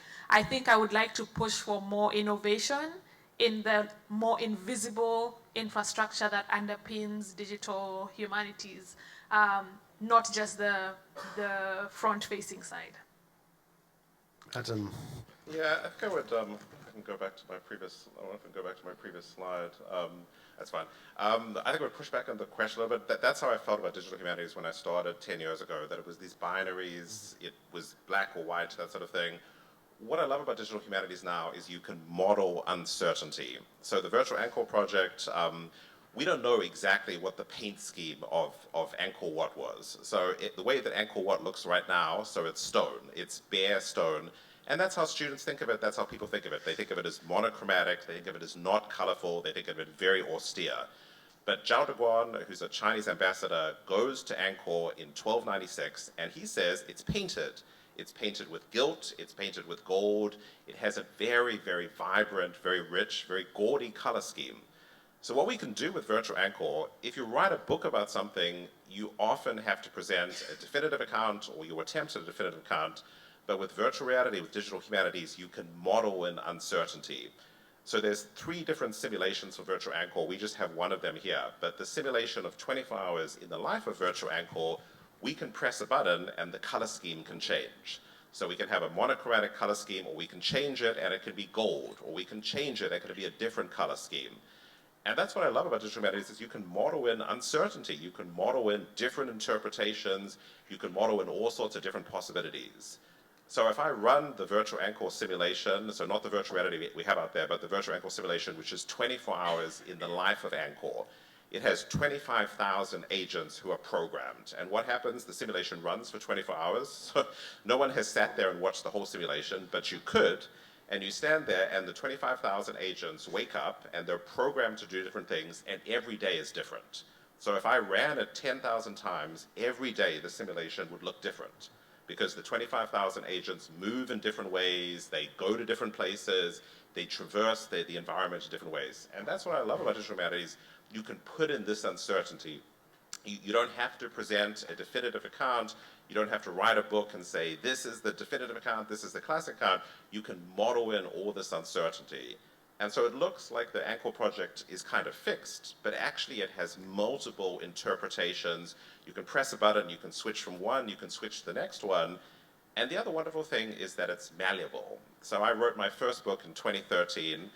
I would like to push for more innovation in the more invisible infrastructure that underpins digital humanities, not just the front-facing side. Adam. Yeah, I think I would. I can go back to my previous. I want to go back to my previous slide. That's fine. I think I would push back on the question a little bit. That's how I felt about digital humanities when I started 10 years ago. That it was these binaries. It was black or white, that sort of thing. What I love about digital humanities now is you can model uncertainty. So the virtual Angkor project, we don't know exactly what the paint scheme of Angkor Wat was. So the way that Angkor Wat looks right now, so it's stone, it's bare stone, and that's how students think of it, that's how people think of it. They think of it as monochromatic, they think of it as not colorful, they think of it very austere. But Zhao Tayiana, who's a Chinese ambassador, goes to Angkor in 1296, and he says it's painted. It's painted with gilt, it's painted with gold, it has a very, very vibrant, very rich, very gaudy color scheme. So what we can do with virtual Angkor, if you write a book about something, you often have to present a definitive account, or you attempt a definitive account, but with virtual reality, with digital humanities, you can model in uncertainty. So there's 3 different simulations for virtual Angkor. We just have one of them here, but the simulation of 24 hours in the life of virtual Angkor, we can press a button and the color scheme can change. So we can have a monochromatic color scheme, or we can change it and it can be gold, or we can change it and it can be a different color scheme. And that's what I love about digital humanities, is you can model in uncertainty, you can model in different interpretations, you can model in all sorts of different possibilities. So if I run the virtual Angkor simulation, so not the virtual reality we have out there, but the virtual Angkor simulation, which is 24 hours in the life of Angkor, it has 25,000 agents who are programmed. And what happens? The simulation runs for 24 hours. No one has sat there and watched the whole simulation, but you could. And you stand there and the 25,000 agents wake up and they're programmed to do different things, and every day is different. So if I ran it 10,000 times, every day the simulation would look different, because the 25,000 agents move in different ways, they go to different places, they traverse the environment in different ways. And that's what I love about digital humanities. You can put in this uncertainty. You don't have to present a definitive account. You don't have to write a book and say, this is the definitive account, this is the classic account. You can model in all this uncertainty. And so it looks like the Angkor project is kind of fixed, but actually it has multiple interpretations. You can press a button, you can switch from one, you can switch to the next one. And the other wonderful thing is that it's malleable. So I wrote my first book in 2013,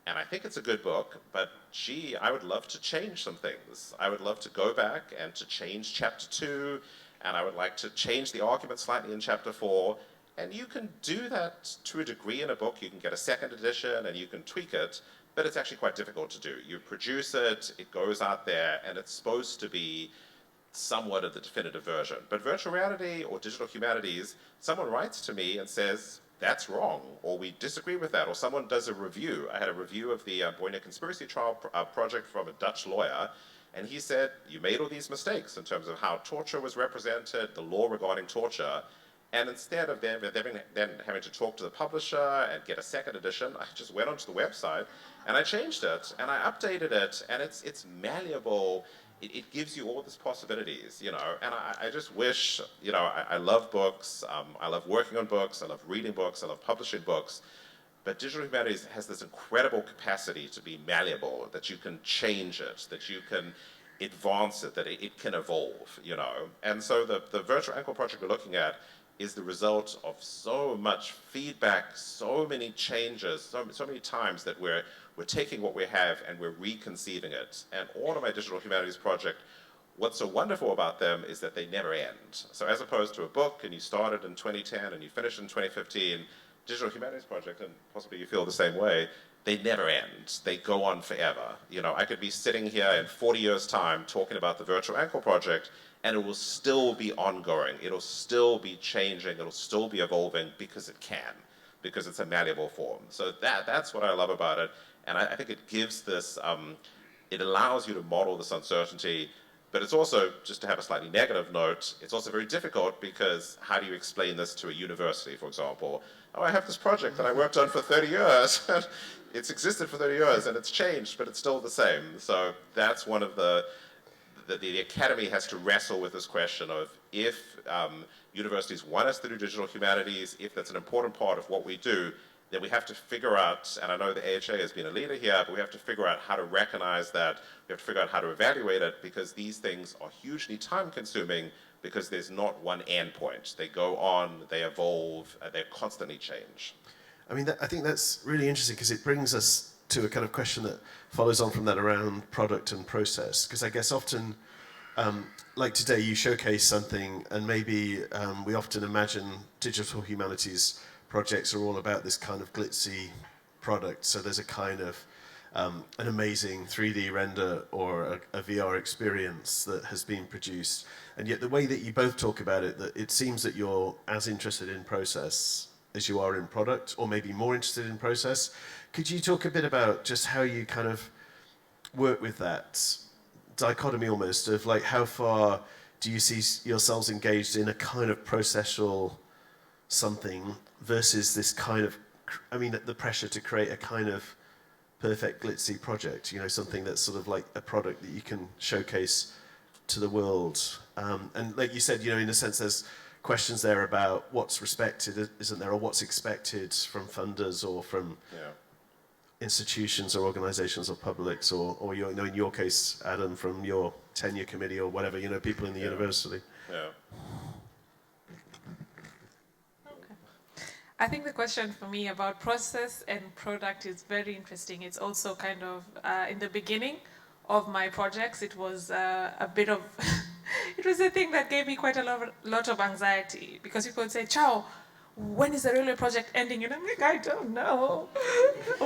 and I think it's a good book, but gee, I would love to change some things. I would love to go back and to change chapter 2, and I would like to change the argument slightly in chapter 4. And you can do that to a degree in a book. You can get a second edition and you can tweak it, but it's actually quite difficult to do. You produce it, it goes out there, and it's supposed to be somewhat of the definitive version. But virtual reality or digital humanities, someone writes to me and says, that's wrong, or we disagree with that, or someone does a review. I had a review of the Boyne conspiracy trial project from a Dutch lawyer, and he said, you made all these mistakes in terms of how torture was represented, the law regarding torture, and instead of then having to talk to the publisher and get a second edition, I just went onto the website and I changed it and I updated it, and it's malleable. It gives you all these possibilities, you know, and I just wish, you know, I love books, I love working on books, I love reading books, I love publishing books, but digital humanities has this incredible capacity to be malleable, that you can change it, that you can advance it, that it can evolve, you know. And so the virtual Angkor project we're looking at is the result of so much feedback, so many changes, so many times that we're taking what we have and we're reconceiving it. And all of my digital humanities project, what's so wonderful about them is that they never end. So as opposed to a book, and you started in 2010 and you finished in 2015, digital humanities project, and possibly you feel the same way, they never end. They go on forever. You know, I could be sitting here in 40 years' time talking about the virtual Angkor project, and it will still be ongoing. It'll still be changing. It'll still be evolving because it can, because it's a malleable form. So that's what I love about it. And I think it gives this, it allows you to model this uncertainty, but it's also, just to have a slightly negative note, it's also very difficult because how do you explain this to a university, for example? Oh, I have this project that I worked on for 30 years. It's existed for 30 years and it's changed, but it's still the same. So that's one of the academy has to wrestle with this question of if universities want us to do digital humanities, if that's an important part of what we do, then we have to figure out, and I know the AHA has been a leader here, but we have to figure out how to recognize that, we have to figure out how to evaluate it, because these things are hugely time-consuming because there's not one end point. They go on, they evolve, they constantly change. I mean, I think that's really interesting because it brings us to a kind of question that follows on from that around product and process. Because I guess often, like today, you showcase something and maybe we often imagine digital humanities projects are all about this kind of glitzy product. So there's a kind of an amazing 3D render or a VR experience that has been produced. And yet the way that you both talk about it, that it seems that you're as interested in process as you are in product, or maybe more interested in process. Could you talk a bit about just how you kind of work with that dichotomy almost of like how far do you see yourselves engaged in a kind of processual something versus this kind of, I mean, the pressure to create a kind of perfect glitzy project, you know, something that's sort of like a product that you can showcase to the world. And like you said, you know, in a sense, there's questions there about what's respected, isn't there, or what's expected from funders or from institutions or organizations or publics, or you know, in your case, Adam, from your tenure committee or whatever, you know, people in the university. Yeah. I think the question for me about process and product is very interesting. It's also kind of, in the beginning of my projects, it was a bit of, it was a thing that gave me quite a lot of anxiety, because people would say, Chao, when is the railway project ending? And I'm like, I don't know.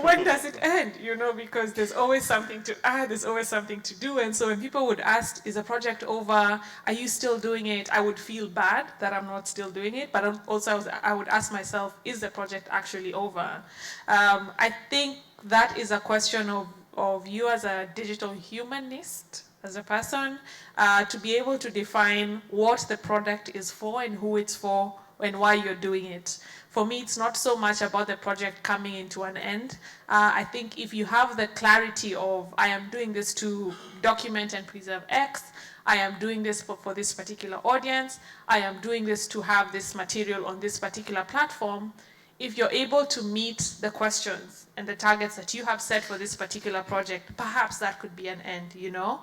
When does it end? You know, because there's always something to add, there's always something to do. And so when people would ask, is the project over? Are you still doing it? I would feel bad that I'm not still doing it. But also I would ask myself, is the project actually over? I think that is a question of you as a digital humanist, as a person, to be able to define what the product is for and who it's for, and why you're doing it. For me, it's not so much about the project coming into an end. I think if you have the clarity of, I am doing this to document and preserve X, I am doing this for this particular audience, I am doing this to have this material on this particular platform, if you're able to meet the questions and the targets that you have set for this particular project, perhaps that could be an end, you know?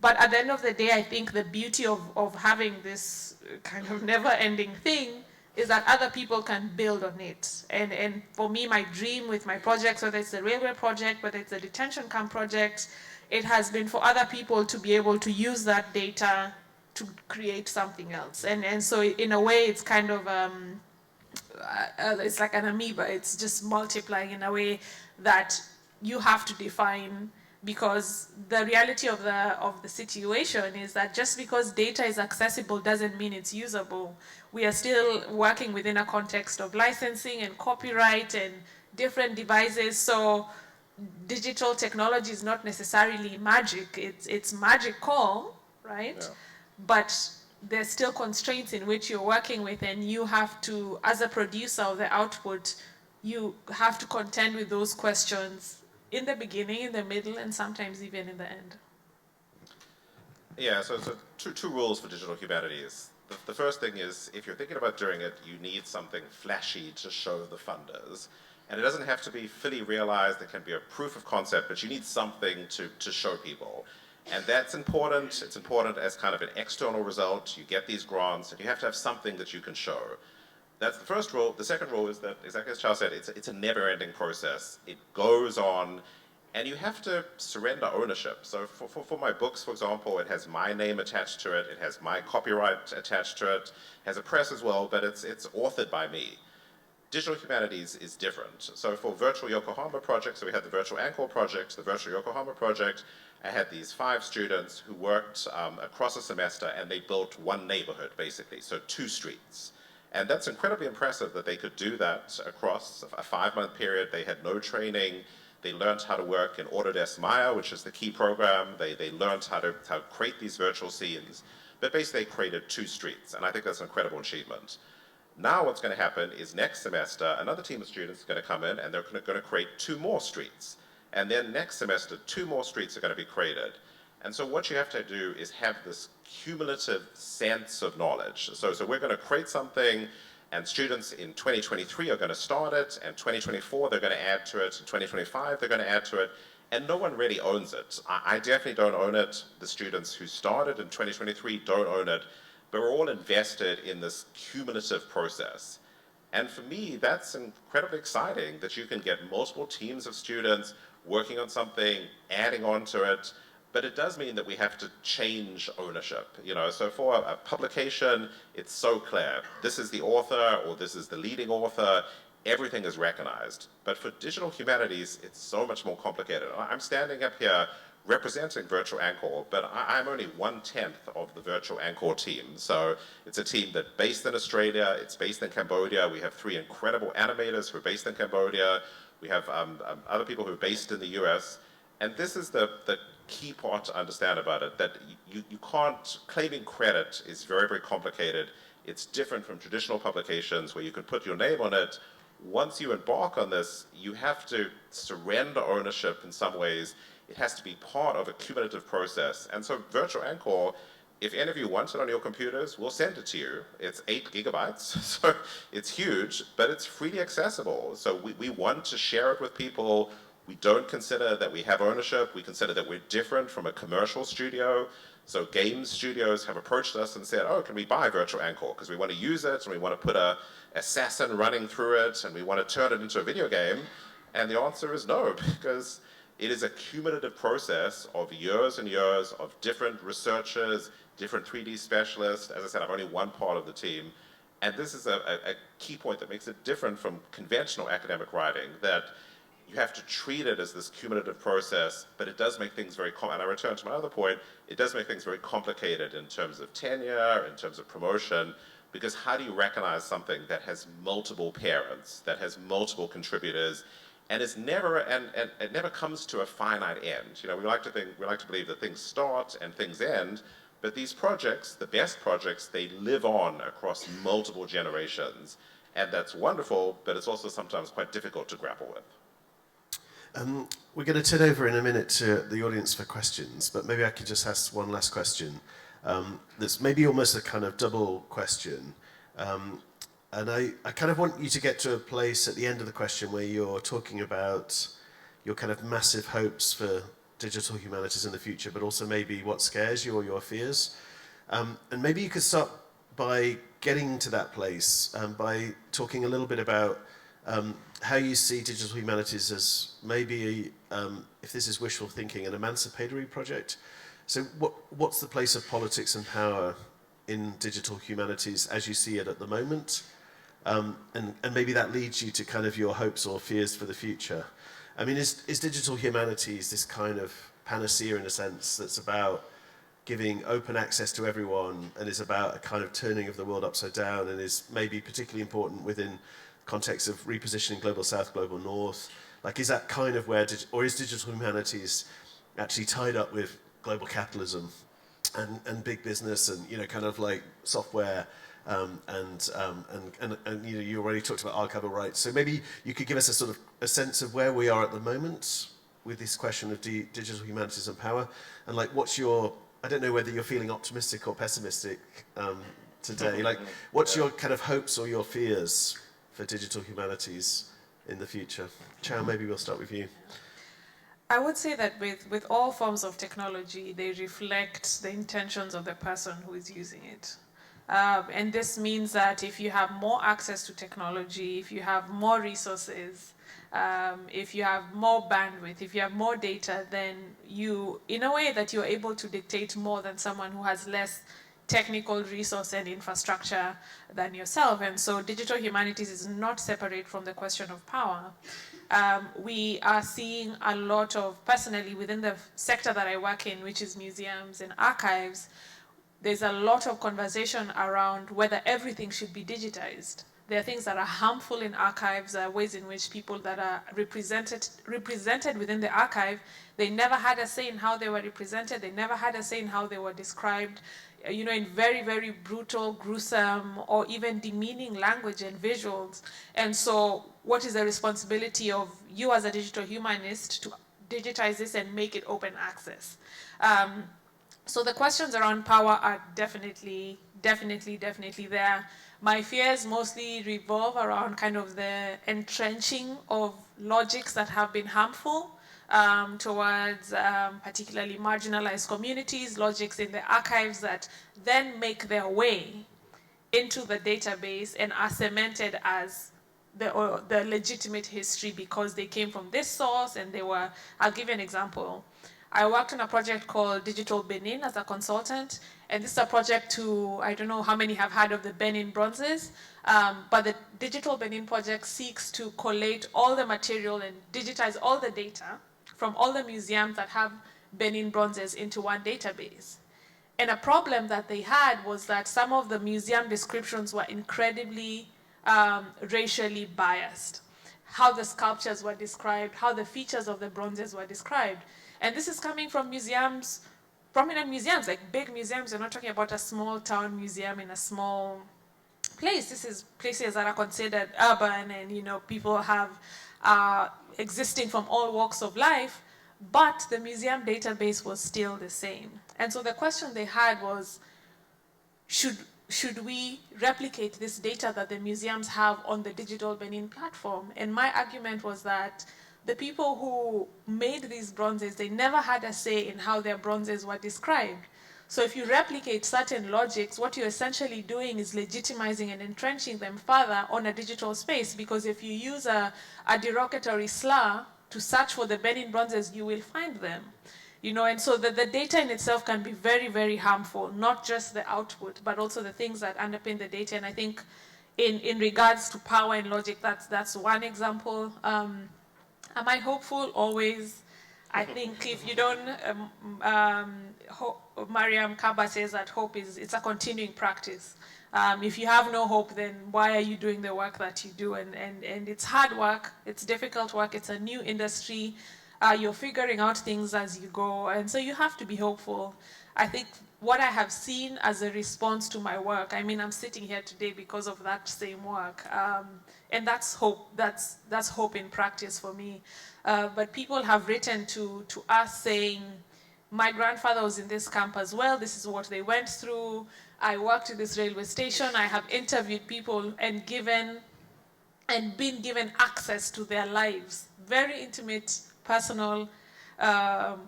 But at the end of the day, I think the beauty of having this kind of never-ending thing is that other people can build on it. And for me, my dream with my projects, whether it's the railway project, whether it's the detention camp project, it has been for other people to be able to use that data to create something else. And so in a way, it's kind of, it's like an amoeba. It's just multiplying in a way that you have to define, because the reality of the situation is that just because data is accessible doesn't mean it's usable. We are still working within a context of licensing and copyright and different devices. So digital technology is not necessarily magic. It's magical, right? Yeah. But there's still constraints in which you're working with, and you have to, as a producer of the output, you have to contend with those questions in the beginning, in the middle, and sometimes even in the end. Yeah, so two rules for digital humanities. The first thing is, if you're thinking about doing it, you need something flashy to show the funders. And it doesn't have to be fully realized, it can be a proof of concept, but you need something to show people. And that's important. It's important as kind of an external result. You get these grants, and you have to have something that you can show. That's the first rule. The second rule is that, exactly as Chao said, it's a never-ending process. It goes on, and you have to surrender ownership. So for my books, for example, it has my name attached to it, it has my copyright attached to it, has a press as well, but it's authored by me. Digital humanities is different. So for virtual Yokohama projects, so we had the virtual Angkor project, the virtual Yokohama project, I had these 5 students who worked across a semester, and they built one neighborhood, basically, so 2 streets. And that's incredibly impressive that they could do that across a 5-month period. They had no training. They learned how to work in Autodesk Maya, which is the key program. They learned how to create these virtual scenes. But basically, they created 2 streets, and I think that's an incredible achievement. Now what's going to happen is next semester, another team of students is going to come in, and they're going to create 2 more streets. And then next semester, 2 more streets are going to be created. And so what you have to do is have this cumulative sense of knowledge. So we're going to create something, and students in 2023 are going to start it, and 2024 they're going to add to it, and 2025 they're going to add to it, and no one really owns it. I definitely don't own it. The students who started in 2023 don't own it, but we're all invested in this cumulative process. And for me, that's incredibly exciting that you can get multiple teams of students working on something, adding on to it, but it does mean that we have to change ownership. So for a publication, it's so clear. This is the author, or this is the leading author. Everything is recognized. But for digital humanities, it's so much more complicated. I'm standing up here representing Virtual Angkor, but I'm only 1/10 of the Virtual Angkor team. So it's a team that's based in Australia, it's based in Cambodia. We have 3 incredible animators who are based in Cambodia. We have other people who are based in the US. And this is the key part to understand about it, that you can't, claiming credit is very, very complicated. It's different from traditional publications where you can put your name on it. Once you embark on this, you have to surrender ownership in some ways. It has to be part of a cumulative process. And so Virtual Angkor, if any of you want it on your computers, we'll send it to you. It's 8 gigabytes, so it's huge, but it's freely accessible. So we want to share it with people. We don't consider that we have ownership. We consider that we're different from a commercial studio. So game studios have approached us and said, oh, can we buy Virtual Angkor? Because we want to use it, and we want to put a assassin running through it, and we want to turn it into a video game. And the answer is no, because it is a cumulative process of years and years of different researchers, different 3D specialists. As I said, I'm only one part of the team. And this is a key point that makes it different from conventional academic writing, that you have to treat it as this cumulative process, but it does make things very, and I return to my other point, it does make things very complicated in terms of tenure, in terms of promotion, because how do you recognize something that has multiple parents, that has multiple contributors, and it's never, and it never comes to a finite end. We like to believe that things start and things end, but these projects, the best projects, they live on across multiple generations, and that's wonderful, but it's also sometimes quite difficult to grapple with. We're going to turn over in a minute to the audience for questions, but maybe I could just ask one last question. That's maybe almost a kind of double question. And I kind of want you to get to a place at the end of the question where you're talking about your kind of massive hopes for digital humanities in the future, but also maybe what scares you or your fears. And maybe you could start by getting to that place by talking a little bit about how you see digital humanities as maybe, if this is wishful thinking, an emancipatory project So what's the place of politics and power in digital humanities as you see it at the moment? And maybe that leads you to kind of your hopes or fears for the future. I mean, is digital humanities this kind of panacea in a sense that's about giving open access to everyone and is about a kind of turning of the world upside down and is maybe particularly important within context of repositioning global south, global north? Like, is that kind of where, or is digital humanities actually tied up with global capitalism and big business and, you know, kind of like software and you know, you already talked about archival rights. So maybe you could give us a sort of a sense of where we are at the moment with this question of digital humanities and power, and like, what's your, I don't know whether you're feeling optimistic or pessimistic today. Like, what's your kind of hopes or your fears for digital humanities in the future? Chao, maybe we'll start with you. I would say that with all forms of technology, they reflect the intentions of the person who is using it. And this means that if you have more access to technology, if you have more resources, if you have more bandwidth, if you have more data, then you, in a way that you're able to dictate more than someone who has less technical resource and infrastructure than yourself. And so digital humanities is not separate from the question of power. We are seeing a lot of, personally within the sector that I work in, which is museums and archives, there's a lot of conversation around whether everything should be digitized. There are things that are harmful in archives, ways in which people that are represented within the archive, they never had a say in how they were represented, they never had a say in how they were described, you know, in very, very brutal, gruesome, or even demeaning language and visuals. And so what is the responsibility of you as a digital humanist to digitize this and make it open access? So the questions around power are definitely there. My fears mostly revolve around kind of the entrenching of logics that have been harmful towards particularly marginalized communities, logics in the archives that then make their way into the database and are cemented as the legitimate history because they came from this source and they were, I'll give you an example. I worked on a project called Digital Benin as a consultant, and this is a project to, I don't know how many have heard of the Benin bronzes, but the Digital Benin project seeks to collate all the material and digitize all the data from all the museums that have Benin bronzes into one database. And a problem that they had was that some of the museum descriptions were incredibly racially biased. How the sculptures were described, how the features of the bronzes were described. And this is coming from museums, prominent museums, like big museums. You're not talking about a small town museum in a small place. This is places that are considered urban and, you know, people have existing from all walks of life, but the museum database was still the same. And so the question they had was, should we replicate this data that the museums have on the Digital Benin platform? And my argument was that the people who made these bronzes, they never had a say in how their bronzes were described. So if you replicate certain logics, what you're essentially doing is legitimizing and entrenching them further on a digital space, because if you use a derogatory slur to search for the Benin bronzes, you will find them. You know, and so the data in itself can be very, very harmful, not just the output, but also the things that underpin the data. And I think in regards to power and logic, that's one example. Am I hopeful? Always. I think if you don't, Mariam Kaba says that hope it's a continuing practice. If you have no hope, then why are you doing the work that you do? And it's hard work, it's difficult work, it's a new industry. You're figuring out things as you go, and so you have to be hopeful. I think what I have seen as a response to my work, I mean, I'm sitting here today because of that same work, and that's hope. That's hope in practice for me. But people have written to us saying, my grandfather was in this camp as well. This is what they went through. I worked at this railway station. I have interviewed people and been given access to their lives, very intimate, personal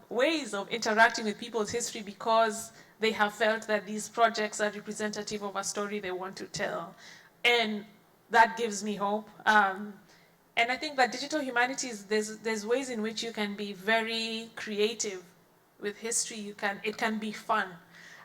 ways of interacting with people's history because they have felt that these projects are representative of a story they want to tell. And that gives me hope. And I think that digital humanities, there's ways in which you can be very creative with history, it can be fun.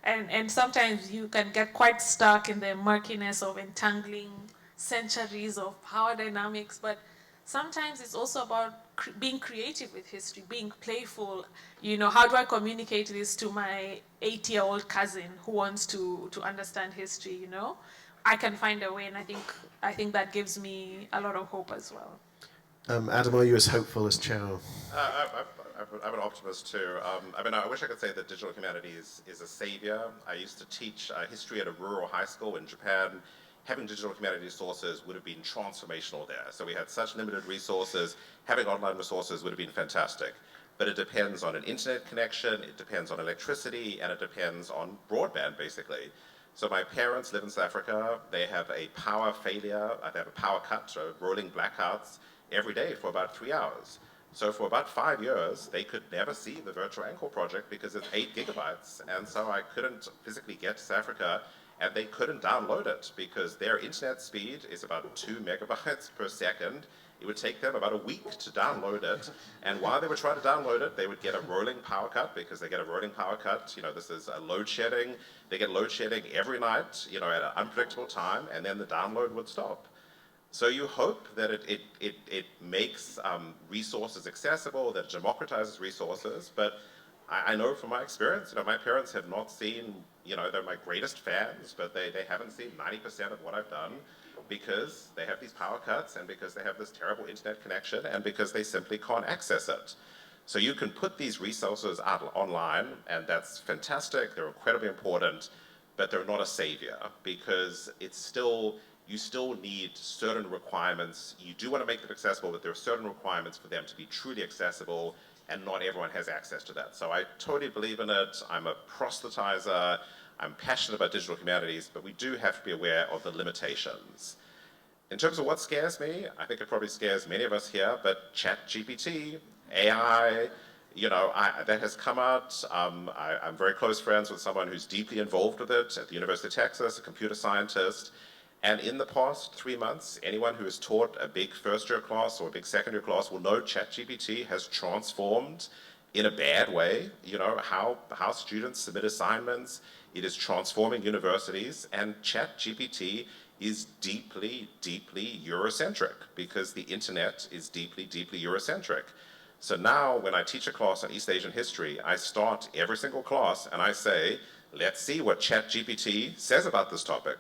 And sometimes you can get quite stuck in the murkiness of entangling centuries of power dynamics, but sometimes it's also about being creative with history, being playful. You know, how do I communicate this to my 8-year-old cousin who wants to understand history, you know? I can find a way, and I think that gives me a lot of hope as well. Adam, are you as hopeful as Chao? I'm an optimist too. I mean, I wish I could say that digital humanities is a savior. I used to teach history at a rural high school in Japan. Having digital humanities sources would have been transformational there. So we had such limited resources. Having online resources would have been fantastic. But it depends on an internet connection, it depends on electricity, and it depends on broadband, basically. So my parents live in South Africa. They have a power failure. They have a power cut, so rolling blackouts every day for about 3 hours. So for about 5 years, they could never see the virtual Angkor project because it's 8 gigabytes. And so I couldn't physically get to South Africa, and they couldn't download it because their internet speed is about 2 megabytes per second. It would take them about a week to download it. And while they were trying to download it, they would get a rolling power cut because they get a rolling power cut. You know, this is a load shedding. They get load shedding every night, you know, at an unpredictable time, and then the download would stop. So you hope that it makes resources accessible, that it democratizes resources, but I know from my experience, you know, my parents have not seen, you know, they're my greatest fans, but they haven't seen 90% of what I've done because they have these power cuts and because they have this terrible internet connection and because they simply can't access it. So you can put these resources out online, and that's fantastic, they're incredibly important, but they're not a savior because it's still, you still need certain requirements. You do want to make them accessible, but there are certain requirements for them to be truly accessible, and not everyone has access to that. So I totally believe in it. I'm a proselytizer. I'm passionate about digital humanities, but we do have to be aware of the limitations. In terms of what scares me, I think it probably scares many of us here, but ChatGPT, AI, you know, that has come out. I'm very close friends with someone who's deeply involved with it at the University of Texas, a computer scientist. And in the past 3 months, anyone who has taught a big first-year class or a big second-year class will know ChatGPT has transformed in a bad way, you know, how students submit assignments. It is transforming universities, and ChatGPT is deeply, deeply Eurocentric because the internet is deeply, deeply Eurocentric. So now when I teach a class on East Asian history, I start every single class and I say, let's see what ChatGPT says about this topic,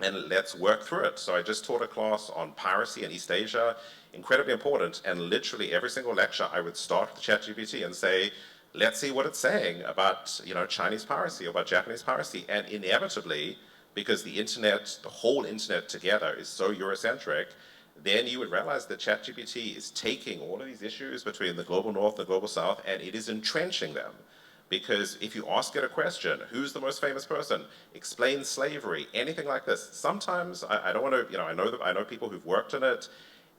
and let's work through it. So I just taught a class on piracy in East Asia, incredibly important, and literally every single lecture I would start with ChatGPT and say, let's see what it's saying about, you know, Chinese piracy or about Japanese piracy. And inevitably, because the internet, the whole internet together is so Eurocentric, then you would realize that ChatGPT is taking all of these issues between the global north and the global south, and it is entrenching them. Because if you ask it a question, who's the most famous person? Explain slavery, anything like this. Sometimes, I don't want to, you know, I know people who've worked in it.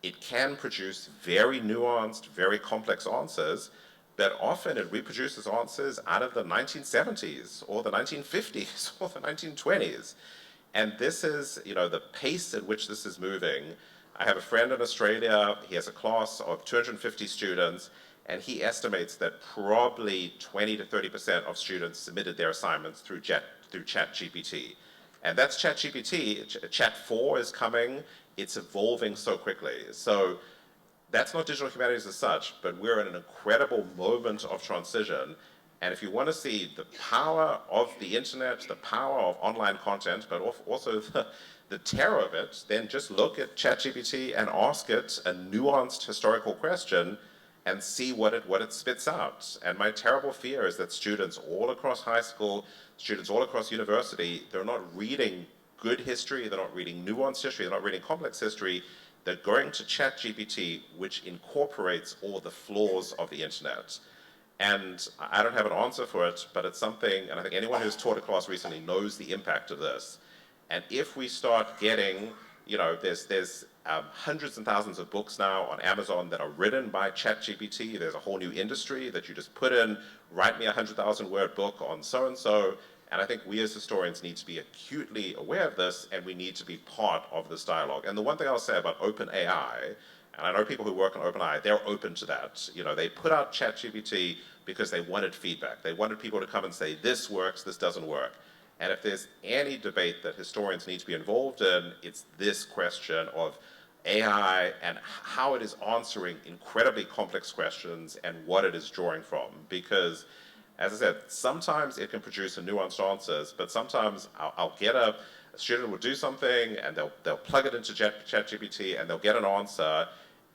It can produce very nuanced, very complex answers, but often it reproduces answers out of the 1970s or the 1950s or the 1920s. And this is, you know, the pace at which this is moving. I have a friend in Australia, he has a class of 250 students, and he estimates that probably 20 to 30% of students submitted their assignments through ChatGPT. And that's ChatGPT. Chat 4 is coming. It's evolving so quickly. So that's not digital humanities as such, but we're in an incredible moment of transition. And if you want to see the power of the internet, the power of online content, but also the terror of it, then just look at ChatGPT and ask it a nuanced historical question and see what it spits out. And my terrible fear is that students all across high school, students all across university, they're not reading good history, they're not reading nuanced history, they're not reading complex history, they're going to ChatGPT, which incorporates all the flaws of the internet. And I don't have an answer for it, but it's something, and I think anyone who's taught a class recently knows the impact of this. And if we start getting, you know, there's hundreds and thousands of books now on Amazon that are written by ChatGPT. There's a whole new industry that you just put in, write me a 100,000-word book on so-and-so. And I think we as historians need to be acutely aware of this, and we need to be part of this dialogue. And the one thing I'll say about OpenAI, And I know people who work on OpenAI, they're open to that. You know, they put out ChatGPT because they wanted feedback. They wanted people to come and say, this works, this doesn't work. And if there's any debate that historians need to be involved in, it's this question of AI and how it is answering incredibly complex questions and what it is drawing from. Because, as I said, sometimes it can produce a nuanced answers, but sometimes I'll get a student will do something and they'll plug it into ChatGPT and they'll get an answer,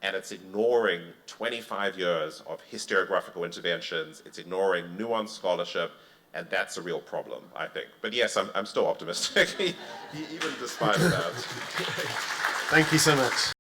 and it's ignoring 25 years of historiographical interventions, it's ignoring nuanced scholarship, and that's a real problem, I think. But yes, I'm still optimistic, even despite that. Thank you so much.